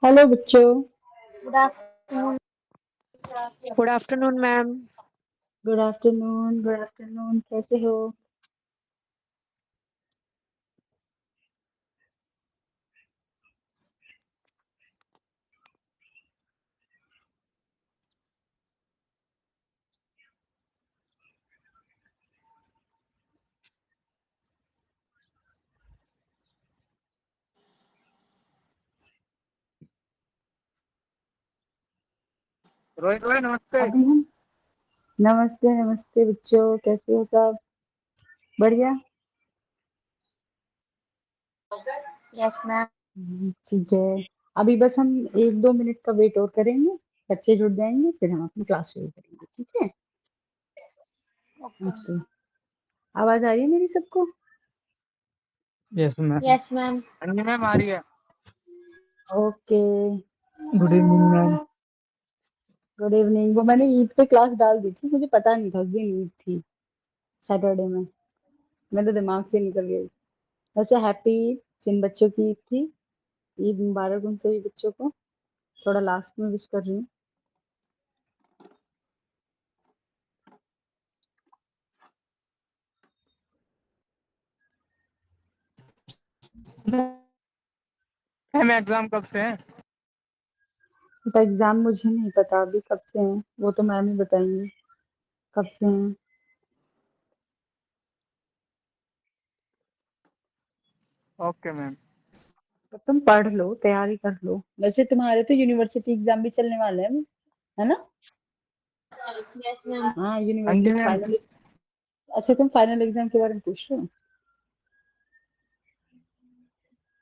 Hello बच्चों। Good afternoon. Good afternoon ma'am. Good afternoon, good afternoon. कैसे हो? रोहित भाई नमस्ते। अभी हम नमस्ते नमस्ते बच्चों, कैसे हो सब? बढ़िया। Yes ma'am. ठीक है। अभी बस हम 1-2 मिनट का वेट और करेंगे। बच्चे जुड़ जाएंगे, फिर हम अपनी क्लास शुरू करेंगे। ठीक है? ओके। ओके। आवाज आ रही है मेरी सबको? Yes ma'am. Yes ma'am. अन्य मैम आ रही है। Okay. Good evening ma'am. Good evening. वो मैंने ईद पे क्लास डाल दी थी, मुझे पता नहीं था उस दिन ईद थी, सैटरडे में। मेरे दिमाग से निकल गई। वैसे हैप्पी ईद, जिन बच्चों की ईद थी, ईद मुबारक उन सभी बच्चों को। थोड़ा लास्ट में विश कर रही हूँ। मैम एग्जाम कब से है? तो एग्जाम मुझे नहीं पता अभी कब से हैं, वो तो मैम ही बताएंगे कब से हैं। Okay ma'am. तो तुम पढ़ लो, तैयारी कर लो। वैसे तुम्हारे तो यूनिवर्सिटी एग्जाम भी चलने वाले हैं, है ना? Yes ma'am. हाँ, हाँ जी यूनिवर्सिटी मैम। फाइनल। अच्छा, तुम फाइनल एग्जाम के बारे में पूछ रहे हो?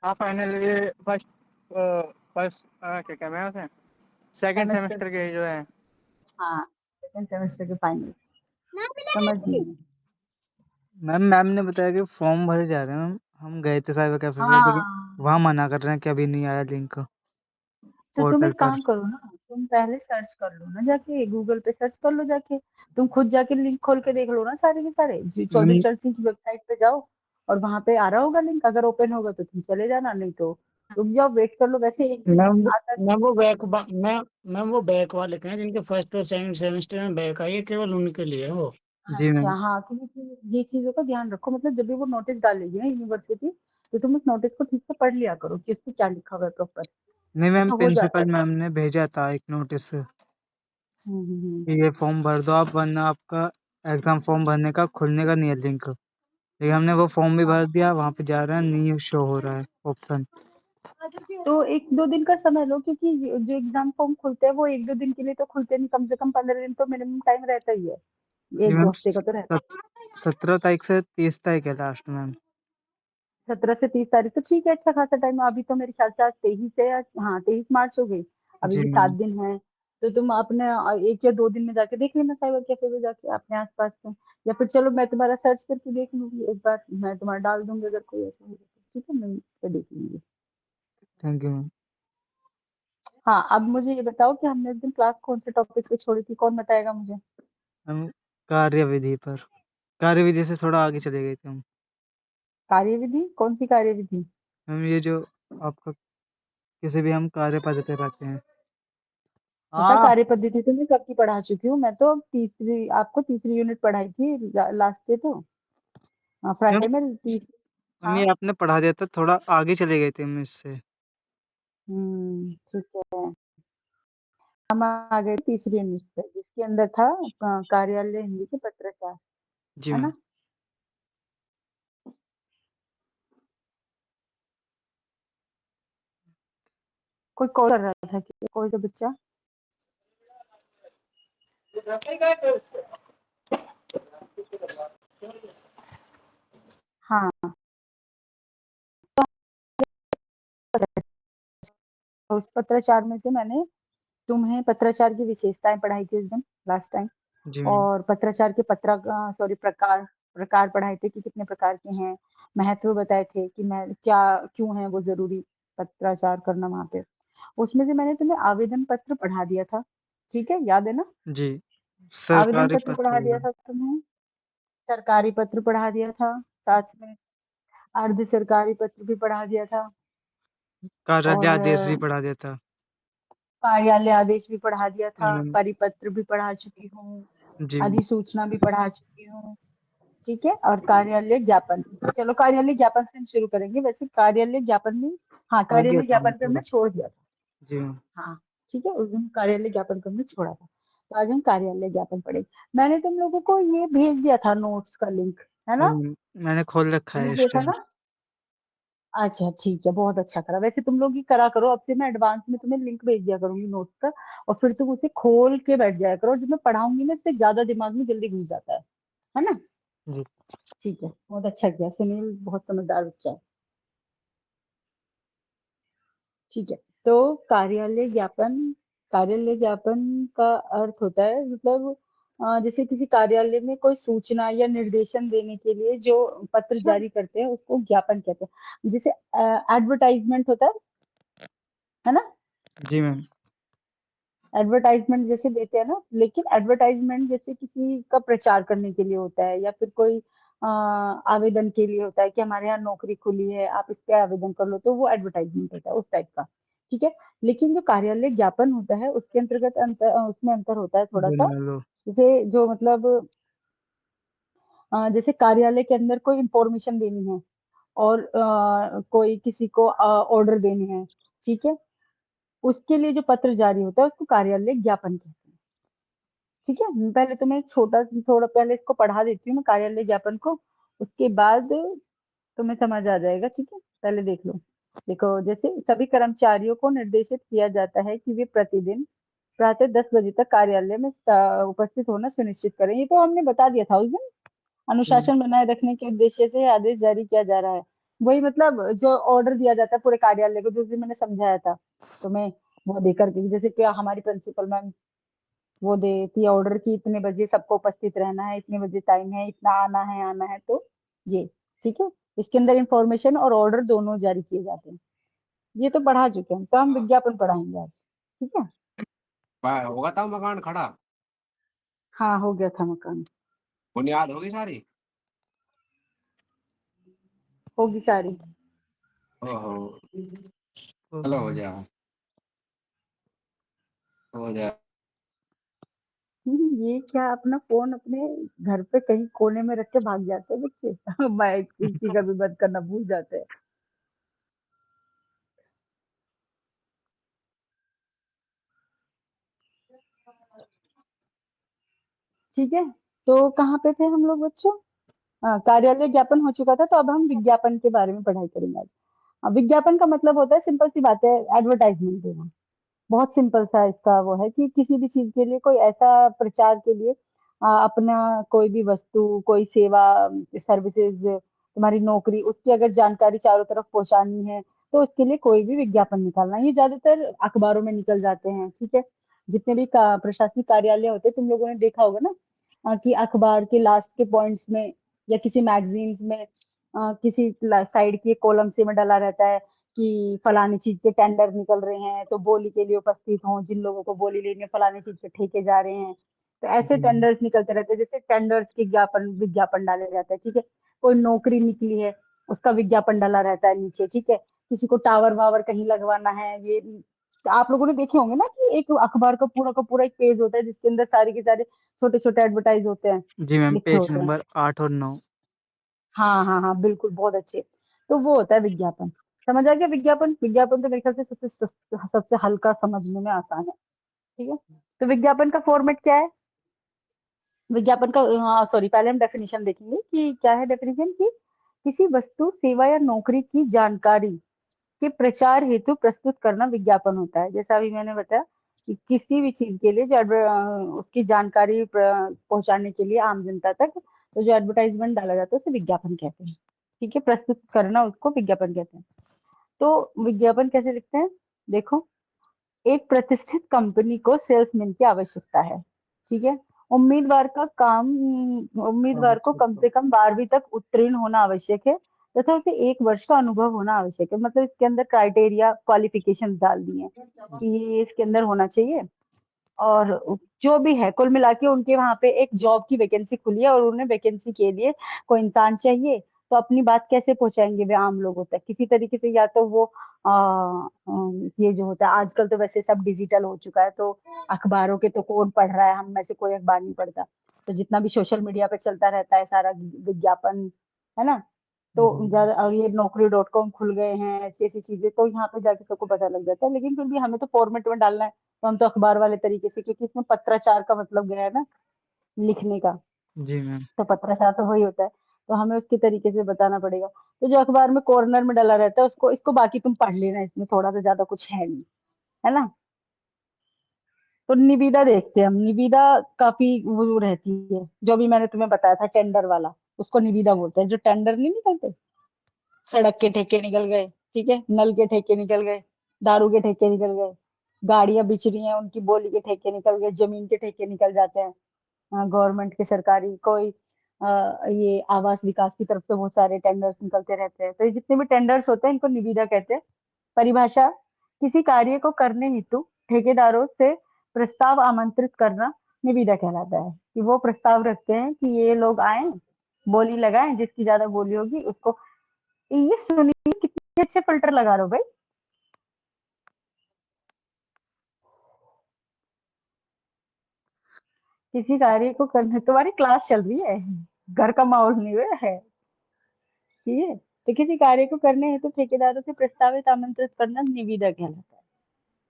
हाँ फाइनल ये फर्स्ट फर्स्ट क्या क्या मैम है, सेकंड सेमेस्टर। सेमेस्टर के जो है। हाँ, सेकंड सेमेस्टर के फाइनल। समझ नहीं। मैम ने बताया कि फॉर्म भरे जा रहे हैं मैम। हम गए थे साइबर कैफे पे, लेकिन हाँ, वहाँ मना कर रहे हैं कि अभी नहीं आया लिंक तो तुम पोर्टल एक पर। काम करो ना, तुम पहले सर्च कर लो ना, जाके गूगल पे सर्च कर लो जाके। तुम खुद जाके लिंक खोल के देख लो ना, सारे के सारे चौधरी मैम चरण सिंह की वेबसाइट पे जाओ, और वहां पे आ रहा होगा लिंक। अगर ओपन होगा तो तुम चले जाना, नहीं तो रुक जाओ, वेट कर लो। वैसे एक दिन मैम आता नहीं। मैम वो बैक मैम वो बैक वाले के हैं जिनके फर्स्ट और सेकंड सेमेस्टर में बैक आई है, केवल उनके लिए है वो। जी अच्छा मैम। हाँ, तुम ये चीजों का ध्यान रखो। मतलब जब भी वो नोटिस डालेगी ना यूनिवर्सिटी, तो तुम उस नोटिस को ठीक से पढ़ लिया करो कि इस पे क्या लिखा हुआ है प्रॉपर। नहीं मैम, ऐसा हो जाता प्रिंसिपल है। मैम ने भेजा था एक नोटिस हम्म। कि ये फॉर्म भर दो आप, वरना आपका एग्जाम फॉर्म भरने का खुलने का नहीं है लिंक। लेकिन हमने वो फॉर्म भी भर हाँ, दिया, वहाँ पे जा रहे हैं, नहीं शो हो रहा है ऑप्शन। तो 1-2 दिन का समय लो, क्योंकि जो एग्जाम फॉर्म खुलते हैं वो 1-2 दिन के लिए तो खुलते नहीं, कम से कम 15 दिन तो मिनिमम टाइम रहता ही है। जी एक मैम, दो हफ्ते का तो रहता 17 तारीख से 30 तारीख है लास्ट मैम। है। 17 से 30 तारीख तो ठीक है, अच्छा खासा टाइम। अभी तो मेरे ख्याल से आज 23 है, या हाँ 23 मार्च हो गई। अभी जी भी मैम। 7 दिन है। तो तुम अपने 1 या 2 दिन में जाके देख लेना साइबर कैफे पे जाके अपने आसपास में। या फिर चलो, मैं तुम्हारा सर्च करके देख लूंगी एक बार, मैं तुम्हारा डाल दूंगी अगर कोई ऐसा होगा तो। ठीक है, मैं इस पे देख लूंगी। Thank you ma'am. हाँ, अब मुझे ये बताओ कि हमने उस दिन क्लास कौन से टॉपिक पे छोड़ी थी, कौन बताएगा मुझे? हम कार्यविधि पर, कार्यविधि से थोड़ा आगे चले गए थे हम। कार्यविधि? कौन सी कार्यविधि? मैम ये जो आपका किसी भी हम कार्य पद पे रहते हैं। बेटा, हाँ कार्य पद्धति तो मैं कब की पढ़ा चुकी हूँ। मैं तो आपको तीसरी यूनिट पढ़ाई थी लास्ट पे तो। मैम, फ्राइडे में तीसरी। ये हाँ। आपने पढ़ा दिया था, थोड़ा आगे चले गए थे हम इससे। ठीक है। हम आ गए तीसरी यूनिट पे, जिसके अंदर था कार्यालय हिंदी के पत्राचार, जी है मैम। ना? कोई कॉल कर रहा था कि कोई तो बच्चा? हाँ, तो उस पत्राचार में से मैंने तुम्हें पत्राचार की विशेषताएं पढ़ाई थी उस दिन, लास्ट टाइम। जी मैम। और पत्राचार के प्रकार प्रकार पढ़ाए थे कि कितने प्रकार के हैं। महत्व बताए थे कि मैं क्या, क्यों है वो जरूरी पत्राचार करना वहां पे। उसमें से मैंने तुम्हें आवेदन पत्र पढ़ा दिया था। ठीक है, याद है ना? जी, आवेदन सरकारी पत्र पत्र पढ़ा दिया वगैरह। था तुम्हें। सरकारी पत्र पढ़ा दिया था। साथ में अर्ध सरकारी पत्र भी पढ़ा दिया था। कार्यालय और आदेश भी पढ़ा दिया था। कार्यालय आदेश भी पढ़ा दिया था, मैम परिपत्र भी पढ़ा चुकी हूँ, जी मैम। अधिसूचना भी पढ़ा चुकी हूँ। ठीक है, और कार्यालय ज्ञापन, चलो कार्यालय ज्ञापन से हम शुरू करेंगे। वैसे कार्यालय ज्ञापन में, हाँ हो गया कार्यालय था ज्ञापन पे हमने थोड़ा। छोड़ दिया था। जी मैम। हाँ ठीक है, उस दिन कार्यालय ज्ञापन पे हमने छोड़ा था, तो आज हम कार्यालय ज्ञापन पढ़ेंगे। मैंने तुम लोगों को ये भेज दिया था नोट्स का लिंक, है जी ना? मैम, मैंने खोल रखा तुमने है इस देखा टाइम। ना? अच्छा ठीक है, बहुत अच्छा करा। वैसे तुम लोग ही करा करो, अब से मैं एडवांस में तुम्हें लिंक भेज दिया करूंगी नोट्स का, और फिर तुम उसे खोल के बैठ जाया करो। जब मैं पढ़ाऊंगी ना, इससे ज्यादा दिमाग में जल्दी घुस जाता है ना? जी ठीक है, बहुत अच्छा किया, सुनील बहुत समझदार बच्चा है। ठीक है, तो कार्यालय ज्ञापन का अर्थ होता है, मतलब जैसे किसी कार्यालय में कोई सूचना या निर्देशन देने के लिए जो पत्र जारी करते हैं उसको ज्ञापन कहते हैं। जैसे एडवर्टाइजमेंट होता है ना? जी मैम। एडवर्टाइजमेंट जैसे देते हैं ना, लेकिन एडवर्टाइजमेंट जैसे किसी का प्रचार करने के लिए होता है, या फिर कोई आवेदन के लिए होता है कि हमारे यहाँ नौकरी खुली है, आप इस पे आवेदन कर लो, तो वो एडवर्टाइजमेंट होता है उस टाइप का। ठीक है, लेकिन जो कार्यालय ज्ञापन होता है उसके अंतर्गत उसमें अंतर होता है थोड़ा सा। बोलो लो। जैसे जो मतलब जैसे कार्यालय के अंदर कोई इंफॉर्मेशन देनी है, और कोई किसी को ऑर्डर देने हैं, ठीक है, उसके लिए जो पत्र जारी होता है उसको कार्यालय ज्ञापन कहते हैं। ठीक है, पहले तो मैं थोड़ा पहले इसको पढ़ा देती हूँ मैं कार्यालय ज्ञापन को, उसके बाद तुम्हें समझ आ जाएगा। ठीक है, पहले देख लो। देखो, जैसे सभी कर्मचारियों को निर्देशित किया जाता है कि वे प्रतिदिन प्रातः 10 बजे तक कार्यालय में उपस्थित होना सुनिश्चित करें। ये तो हमने बता दिया था उस दिन। जी मैम। अनुशासन बनाए रखने के उद्देश्य से आदेश जारी किया जा रहा है। वही मतलब जो ऑर्डर दिया जाता है पूरे कार्यालय को, जो भी मैंने समझाया था तुम्हें, वो देकर के, जैसे कि हमारी प्रिंसिपल मैम वो देती है ऑर्डर की इतने बजे सबको उपस्थित रहना है, इतने बजे टाइम है, इतना आना है, तो ये ठीक है। इसके अंदर इंफॉर्मेशन और ऑर्डर दोनों जारी किए जाते हैं। ये तो पढ़ा चुके हैं, तो हम विज्ञापन पढ़ाएंगे आज। ठीक है, होगा था मकान खड़ा। हाँ हो गया था मकान, बुनियाद होगी सारी। होगी सारी। ओहो। हो चलो गया। हम्म, ये क्या अपना फोन अपने घर पे कहीं कोने में रख के भाग जाते हैं बच्चे माइक स्पीकर भी बंद करना भूल जाते हैं। ठीक है, तो कहाँ पे थे हम लोग बच्चों? कार्यालय ज्ञापन हो चुका था, तो अब हम विज्ञापन के बारे में पढ़ाई करेंगे आज। विज्ञापन का मतलब होता है, सिंपल सी बात है, एडवर्टाइजमेंट देना। बहुत सिंपल सा इसका वो है कि किसी भी चीज के लिए, कोई ऐसा प्रचार के लिए अपना कोई भी वस्तु, कोई सेवा, सर्विसेज, तुम्हारी नौकरी, उसकी अगर जानकारी चारों तरफ पहुंचानी है, तो उसके लिए कोई भी विज्ञापन निकालना। ये ज्यादातर अखबारों में निकल जाते हैं। ठीक है, जितने भी प्रशासनिक कार्यालय होते हैं, तुम लोगों ने देखा होगा ना, कि अखबार के लास्ट के पॉइंट्स में या किसी मैगजीन्स में किसी साइड की कॉलम से में डला रहता है कि फलानी चीज के टेंडर निकल रहे हैं, तो बोली के लिए उपस्थित हों जिन लोगों को बोली लेनी है, फलानी चीज के ठेके जा रहे हैं। तो ऐसे जी मैम। टेंडर्स निकलते रहते हैं, जैसे टेंडर्स के विज्ञापन डाले जाते हैं। ठीक है, कोई नौकरी निकली है, उसका विज्ञापन डाला रहता है नीचे। ठीक है, किसी को टावर वावर कहीं लगवाना है, ये आप लोगों ने देखे होंगे ना कि एक अखबार का पूरा एक पेज होता है जिसके अंदर सारे के सारे छोटे छोटे एडवर्टाइज होते हैं, जी मैम, लिखे पेज होते हैं। नंबर 8 और 9। हाँ हाँ हाँ, बिल्कुल, बहुत अच्छे। तो वो होता है विज्ञापन। समझ आ गया? विज्ञापन, विज्ञापन तो मेरे ख्याल से सबसे हल्का, समझने में आसान है। ठीक है, तो विज्ञापन का फॉर्मेट क्या है? विज्ञापन का, हाँ सॉरी, पहले हम डेफिनेशन देखेंगे कि क्या है डेफिनेशन की। किसी वस्तु, सेवा या नौकरी की जानकारी के प्रचार हेतु प्रस्तुत करना विज्ञापन होता है। जैसा अभी मैंने बताया कि किसी भी चीज के लिए जो उसकी जानकारी पहुंचाने के लिए आम जनता तक, तो जो एडवर्टाइजमेंट डाला जाता है उसे विज्ञापन कहते हैं। ठीक है, प्रस्तुत करना उसको विज्ञापन कहते हैं। तो विज्ञापन कैसे लिखते हैं? देखो, एक प्रतिष्ठित कंपनी को सेल्समैन की आवश्यकता है। ठीक है, उम्मीदवार को कम से कम 12वीं तक उत्तीर्ण होना आवश्यक है, तथा उसे 1 वर्ष का अनुभव होना आवश्यक है। मतलब इसके अंदर क्राइटेरिया, क्वालिफिकेशन डाल दिए हैं कि ये इसके अंदर होना चाहिए। और जो भी है, कुल मिला के उनके वहां पे एक जॉब की वैकेंसी खुली है, और उन्हें वैकेंसी के लिए कोई इंसान चाहिए, तो अपनी बात कैसे पहुंचाएंगे वे आम लोगों तक? किसी तरीके से, या तो वो ये जो होता है आजकल तो वैसे सब डिजिटल हो चुका है, तो अखबारों के तो कौन पढ़ रहा है, हम में से कोई अखबार नहीं पढ़ता, तो जितना भी सोशल मीडिया पे चलता रहता है सारा विज्ञापन, है ना? तो ज्यादा, और ये Naukri.com खुल गए हैं, ऐसी ऐसी चीजें, तो यहाँ पे जाके सबको पता लग जाता है। लेकिन फिर भी हमें तो फॉर्मेट में डालना है, तो हम तो अखबार वाले तरीके से, क्योंकि इसमें पत्राचार का मतलब गया है ना, लिखने का, जी मैम। तो पत्राचार तो वही होता है, तो हमें उसके तरीके से बताना पड़ेगा। तो जो अखबार में कॉर्नर में डला रहता है उसको, इसको बाकी तुम पढ़ लेना, इसमें थोड़ा सा ज्यादा कुछ है नहीं, है ना? तो निविदा देखते हैं हम। निविदा काफी वो रहती है, जो भी मैंने तुम्हें बताया था टेंडर वाला, उसको निविदा बोलते हैं। जो टेंडर नहीं निकलते, सड़क के ठेके निकल गए, ठीक है, नल के ठेके निकल गए, दारू के ठेके निकल गए, गाड़ियां बिच रही हैं उनकी बोली के ठेके निकल गए, जमीन के ठेके निकल जाते हैं, गवर्नमेंट के सरकारी कोई, ये आवास विकास की तरफ से बहुत सारे टेंडर्स निकलते रहते हैं। तो ये जितने भी टेंडर्स होते हैं इनको निविदा कहते हैं। परिभाषा: किसी कार्य को करने हेतु ठेकेदारों से प्रस्ताव आमंत्रित करना निविदा कहलाता है। कि वो प्रस्ताव रखते हैं कि ये लोग आए, बोली लगाएं, जिसकी ज्यादा बोली होगी उसको। ये सुनिए कितने अच्छे फिल्टर लगा रहे हो भाई। किसी कार्य को करने, तुम्हारी क्लास चल रही है, घर का माहौल नहीं हुआ है, ठीक है? तो किसी कार्य को करने हेतु ठेकेदारों से प्रस्तावित आमंत्रित करना निविदा कहलाता है।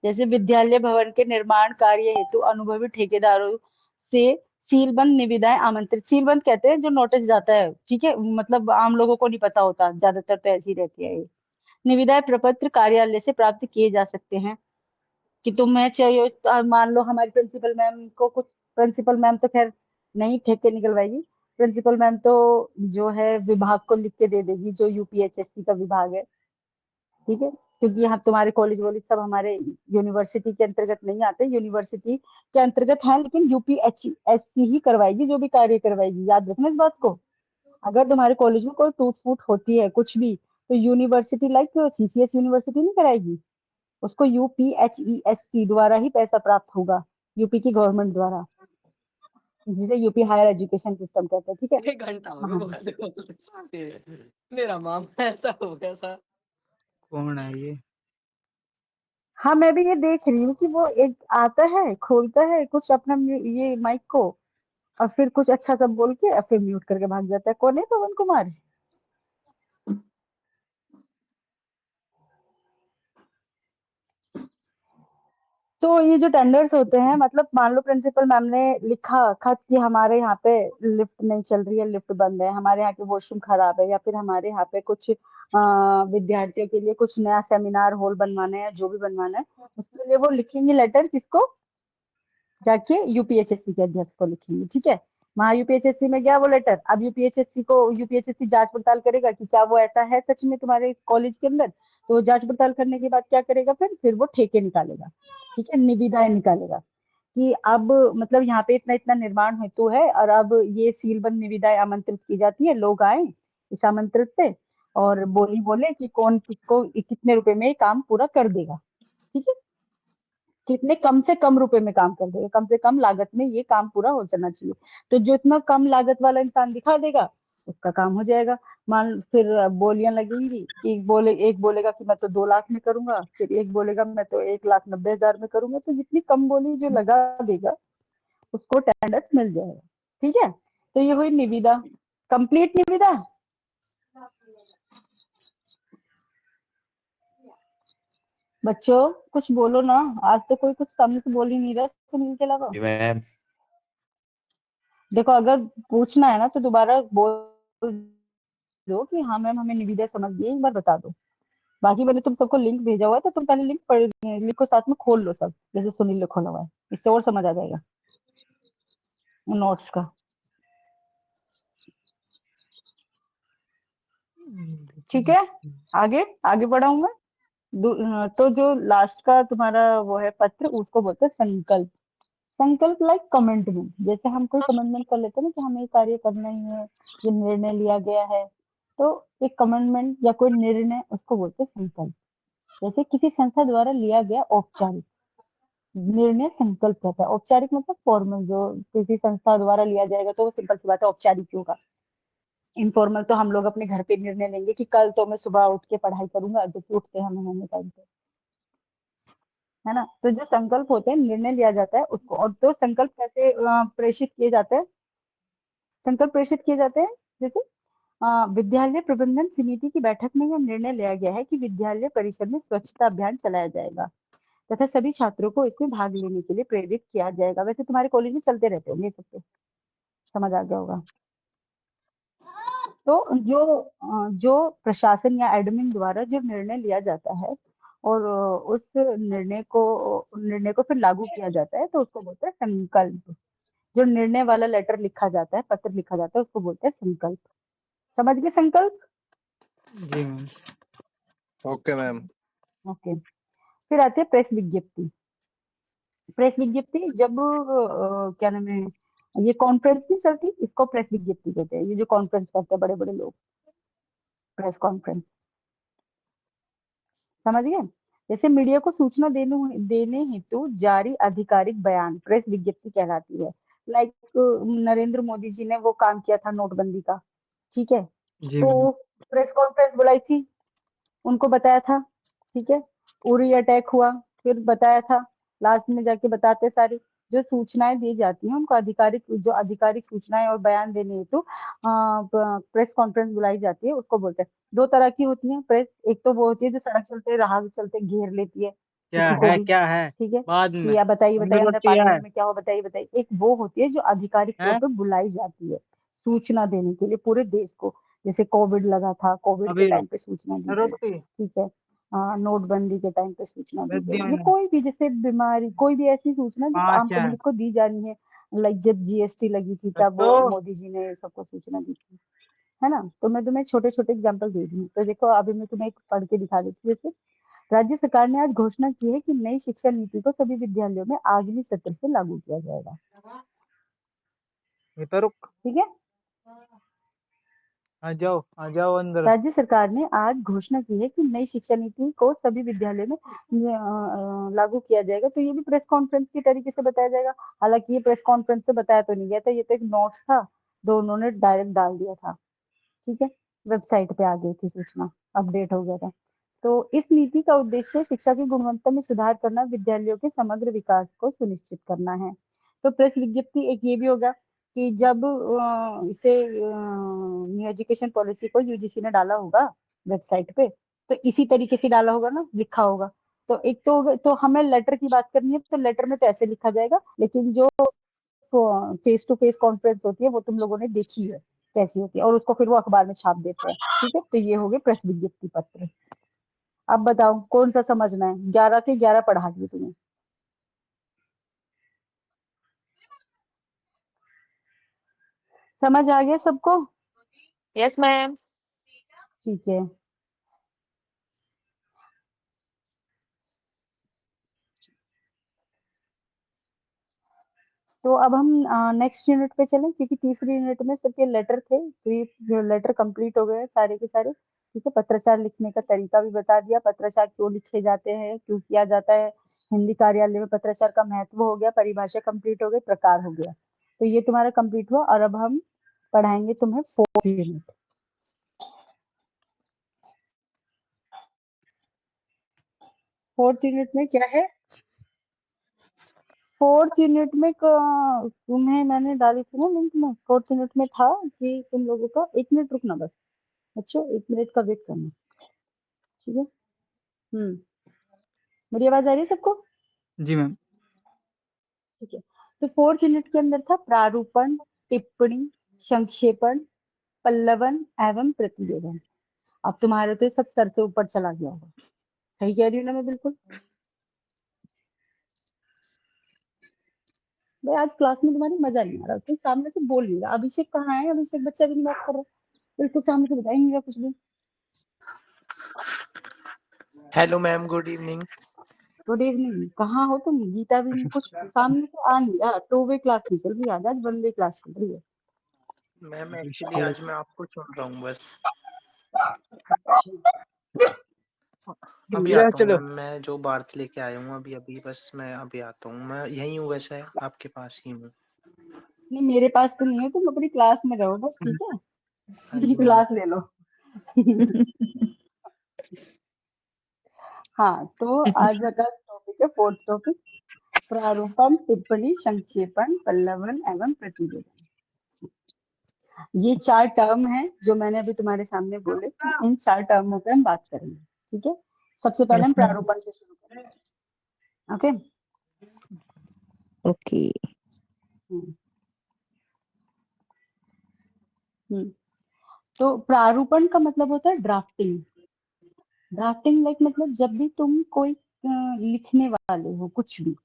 जैसे विद्यालय भवन के निर्माण कार्य हेतु अनुभवी ठेकेदारों से सीलबंद निविदाएं आमंत्रित, सीलबंद कहते हैं जो नोटिस जाता है, ठीक है, मतलब आम लोगों को नहीं पता होता, ज्यादातर तो ऐसी रहती है ये निविदाएं। प्रपत्र कार्यालय से प्राप्त किए जा सकते हैं। कि तुम्हें चाहिए, मान लो हमारी प्रिंसिपल मैम को कुछ, प्रिंसिपल मैम तो खैर नहीं ठेके निकलवाएगी, प्रिंसिपल मैम तो जो है विभाग को लिख के दे देगी, जो यूपीएचएससी का विभाग है, ठीक है, क्योंकि यहाँ तुम्हारे कॉलेज वॉलेज सब हमारे यूनिवर्सिटी के अंतर्गत नहीं आते, यूनिवर्सिटी के अंतर्गत है, लेकिन यूपीएचएससी ही करवाएगी जो भी कार्य करवाएगी, याद रखना इस बात को। अगर तुम्हारे कॉलेज में कोई टूट फूट होती है कुछ भी, तो यूनिवर्सिटी लाइक सीसीएस यूनिवर्सिटी नहीं कराएगी, उसको यूपीएचईएससी द्वारा ही पैसा प्राप्त होगा, यूपी की गवर्नमेंट द्वारा, जिसे यूपी हायर एजुकेशन सिस्टम कहते हैं, ठीक है? 1 घंटा हो गया हाँ बोलते बोलते मेरा मामा ऐसा हो गया सा। कौन है ये? हाँ, मैं भी ये देख रही हूँ कि वो एक आता है, खोलता है कुछ अपना ये माइक को, और फिर कुछ अच्छा सा बोल के और फिर म्यूट करके भाग जाता है। कौन है पवन कुमार? तो ये जो टेंडर्स होते हैं, मतलब मान लो प्रिंसिपल मैम ने लिखा खत कि हमारे यहाँ पे लिफ्ट नहीं चल रही है, लिफ्ट बंद है, हमारे यहाँ के वॉशरूम खराब है, या फिर हमारे यहाँ पे कुछ विद्यार्थियों के लिए कुछ नया सेमिनार हॉल बनवाना है, या जो भी बनवाना है, उसके लिए वो लिखेंगे लेटर, किसको? जाके यूपीएचएससी के अध्यक्ष को लिखेंगे, ठीक है? वहाँ यूपीएचएससी में गया वो लेटर, अब यूपीएचएससी जांच पड़ताल करेगा कि क्या वो ऐसा है सच में तुम्हारे कॉलेज के अंदर। तो जांच पड़ताल करने के बाद क्या करेगा, फिर वो ठेके निकालेगा, ठीक है, निविदाएं निकालेगा कि अब मतलब यहाँ पे इतना इतना निर्माण हेतु है, और अब ये सीलबंद निविदाएं आमंत्रित की जाती है, लोग आए इस आमंत्रित पे, और बोली बोले कि कौन किसको कितने रुपए में ये काम पूरा कर देगा, ठीक है, कितने कम से कम रुपए में काम कर देगा, कम से कम लागत में ये काम पूरा हो जाना चाहिए। तो जो इतना कम लागत वाला इंसान दिखा देगा उसका काम हो जाएगा। मान फिर बोलियां लगेंगी कि एक बोलेगा कि मैं तो 2 लाख में करूंगा, फिर एक बोलेगा मैं तो 1,90,000 में करूंगा, तो जितनी कम बोली जो लगा देगा उसको टेंडर मिल जाएगा, ठीक है? तो ये हुई निविदा, कंप्लीट निविदा। बच्चों कुछ बोलो ना, आज तो कोई कुछ सामने से बोल ही नहीं रहा सुनील के अलावा। जी मैम। देखो अगर पूछना है ना तो दोबारा बोल दो कि हाँ मैम हमें निविदा समझ गई, एक बार बता दो। बाकी मैंने तुम सबको लिंक भेजा हुआ है, तो तुम पहले लिंक को साथ में खोल लो सब, जैसे सुनील ने खोला हुआ है, इससे और समझ आ जाएगा नोट्स का, ठीक है? आगे आगे बढ़ाऊंगा। तो जो लास्ट का तुम्हारा वो है पत्र, उसको बोलते हैं संकल्प। संकल्प लाइक कमिटमेंट, जैसे हम कोई कमिटमेंट कर लेते हैं ना कि हमें ये कार्य करना ही है, ये निर्णय लिया गया है, तो एक कमिटमेंट या कोई निर्णय उसको बोलते हैं संकल्प। जैसे किसी संस्था द्वारा लिया गया औपचारिक निर्णय संकल्प रहता है। औपचारिक मतलब फॉर्मल, जो किसी संस्था द्वारा लिया जाएगा तो वो सिंपल सी बात है औपचारिक होगा। इनफॉर्मल तो हम लोग अपने घर पे निर्णय लेंगे कि कल तो मैं सुबह उठ के पढ़ाई करूंगा, जो कि उठते हमें होने टाइम पे, है ना। तो जो संकल्प होते हैं, निर्णय लिया जाता है उसको। और तो संकल्प कैसे प्रेषित किए जाते हैं? संकल्प प्रेषित किए जाते हैं जैसे विद्यालय प्रबंधन समिति की बैठक में यह निर्णय लिया गया है कि विद्यालय परिसर में स्वच्छता अभियान चलाया जाएगा तथा सभी छात्रों को इसमें भाग लेने के लिए प्रेरित किया जाएगा। वैसे तुम्हारे कॉलेज में चलते रहते होंगे ये सब तो, समझ आ गया होगा। तो जो प्रशासन या एडमिन द्वारा जो निर्णय लिया जाता है और उस निर्णय को फिर लागू किया जाता है, तो उसको बोलते हैं संकल्प। जो निर्णय वाला लेटर लिखा जाता है, पत्र लिखा जाता है, उसको बोलते हैं संकल्प। समझ गए संकल्प? जी मैम। Okay ma'am. ओके। फिर आती है प्रेस विज्ञप्ति। प्रेस विज्ञप्ति जब क्या नाम है, ये कॉन्फ्रेंस नहीं चलती, इसको प्रेस विज्ञप्ति कहते हैं। ये जो कॉन्फ्रेंस करते हैं बड़े बड़े लोग, प्रेस कॉन्फ्रेंस, समझ गए। जैसे मीडिया को सूचना देने हेतु जारी आधिकारिक बयान प्रेस विज्ञप्ति कहलाती है। लाइक नरेंद्र मोदी जी ने वो काम किया था नोटबंदी का, ठीक है, जी तो मैम। प्रेस कॉन्फ्रेंस बुलाई थी, उनको बताया था, ठीक है। उरी अटैक हुआ, फिर बताया था, लास्ट में जाके बताते सारे। जो सूचनाएं दी जाती हैं उनको आधिकारिक सूचनाएं और बयान देने हेतु प्रेस कॉन्फ्रेंस बुलाई जाती है, उसको बोलते हैं। दो तरह की होती है प्रेस, एक तो वो होती है जो सड़क चलते राह चलते घेर लेती है क्या किसी को है, भी, क्या है ठीक है, बाद कि में, या बताइए हमने बताइए तो अंदर किया पार्लियामेंट है। में क्या हो, बताइए बताइए। एक वो होती है जो आधिकारिक तौर हैं? पर बुलाई जाती है सूचना देने के लिए पूरे देश को। जैसे कोविड लगा था, कोविड के अभी टाइम पे सूचना दी गई, रोटी ठीक है। नोटबंदी के टाइम पे सूचना दी भेज दिया गई, या मैंने। कोई भी जैसे बीमारी, कोई भी ऐसी सूचना जो आम 5 है। पब्लिक को दी जानी है। लाइक जब जीएसटी लगी थी तब तो मोदी जी ने सबको सूचना दी थी, है ना। तो मैं तुम्हें छोटे छोटे एग्जाम्पल दे रही हूँ। तो देखो अभी मैं तुम्हें एक पढ़ के दिखा देती हूँ। जैसे राज्य सरकार ने आज घोषणा की है कि नई शिक्षा नीति को सभी विद्यालयों में आगामी सत्र से लागू किया जाएगा, ये तो रुक, ठीक है। आ जाओ अंदर। राज्य सरकार ने आज घोषणा की है कि नई शिक्षा नीति को सभी विद्यालयों में लागू किया जाएगा। तो ये भी प्रेस कॉन्फ्रेंस के तरीके से बताया जाएगा। हालांकि ये प्रेस कॉन्फ्रेंस से बताया तो नहीं गया था, ये तो एक नोट था जो उन्होंने डायरेक्ट डाल दिया था, ठीक है। वेबसाइट पे आ गई थी सूचना, अपडेट हो गया था। तो इस नीति का उद्देश्य शिक्षा की गुणवत्ता में सुधार करना, विद्यालयों के समग्र विकास को सुनिश्चित करना है। तो प्रेस विज्ञप्ति एक ये भी होगा कि जब इसे न्यू एजुकेशन पॉलिसी को यूजीसी ने डाला होगा वेबसाइट पे, तो इसी तरीके से डाला होगा ना, लिखा होगा। तो एक तो हमें लेटर की बात करनी है, तो लेटर में तो ऐसे लिखा जाएगा। लेकिन जो फेस टू फेस कॉन्फ्रेंस होती है वो तुम लोगों ने देखी है कैसी होती है, और उसको फिर वो अखबार में छाप देते हैं, ठीक है। तो ये हो गए प्रेस विज्ञप्ति पत्र। अब बताओ कौन सा समझना है? 11 के 11 पढ़ा दिए तुम्हें। समझ आ गया सबको? Yes, ma'am. ठीक है। तो अब हम नेक्स्ट यूनिट पे चलें, क्योंकि तीसरी यूनिट में सिर्फ ये लेटर थे, तो ये लेटर कंप्लीट हो गए सारे के सारे, ठीक है। पत्राचार लिखने का तरीका भी बता दिया, पत्राचार क्यों लिखे जाते हैं, क्यों किया जाता है, हिंदी कार्यालय में पत्राचार का महत्व हो गया, परिभाषा कंप्लीट हो गई, प्रकार हो गया। तो ये तुम्हारा कंप्लीट हुआ। और अब हम पढ़ाएंगे तुम्हें 4th यूनिट। फोर्थ यूनिट में क्या है? फोर्थ यूनिट में तुम्हें मैंने डाली थी ना लिंक में। फोर्थ यूनिट में था कि तुम लोगों का, 1 मिनट रुकना बस, अच्छा 1 मिनट का वेट करना, ठीक है। मेरी आवाज आ रही है सबको? जी मैम। ठीक है। तो फोर्थ यूनिट के अंदर था प्रारूपण, टिप्पणी, संक्षेपण, पल्लवन एवं प्रतिवेदन। अब तुम्हारे तो ये सब सर से ऊपर चला गया होगा, सही कह रही हूँ ना मैं बिल्कुल? भाई आज क्लास में तुम्हारी मजा नहीं आ रहा, तुम सामने से बोल नहीं रहा। अभिषेक कहाँ है? अभिषेक बच्चा भी नहीं बात कर रहा, बिल्कुल सामने से बता ही नहीं रहा कुछ भी। Hello ma'am, good evening. Good evening. कहाँ हो तुम? गीता भी नहीं, कुछ सामने से आ नहीं रहा। 2 वे क्लास नहीं चल रही, आज 1 वे क्लास चल रही है। मैम एक्चुअली आज मैं आपको सुन रहा हूँ बस। अभी ले आता हूँ चलो। मैम, मैं जो बार्थ लेके आया हूँ अभी अभी, बस मैं अभी आता हूँ। मैं यहीं हूँ वैसे, आपके पास ही हूँ। नहीं मेरे पास तो नहीं है, तुम अपनी क्लास में रहो बस, ठीक है। हाँ जी मैम। क्लास ले लो। हाँ, तो आज का टॉपिक है 4th टॉपिक, प्रारूपण, टिप्पणी, संक्षेपण, पल्लवन एवं प्रतिवेदन। ये 4 टर्म हैं जो मैंने अभी तुम्हारे सामने बोले। इन 4 टर्मों पे हम बात करेंगे, ठीक है। सबसे पहले हम प्रारूपण से शुरू करेंगे। ओके। ओके। हम्म। तो प्रारूपण का मतलब होता है ड्राफ्टिंग। ड्राफ्टिंग लाइक मतलब जब भी तुम कोई लिखने वाले हो कुछ भी,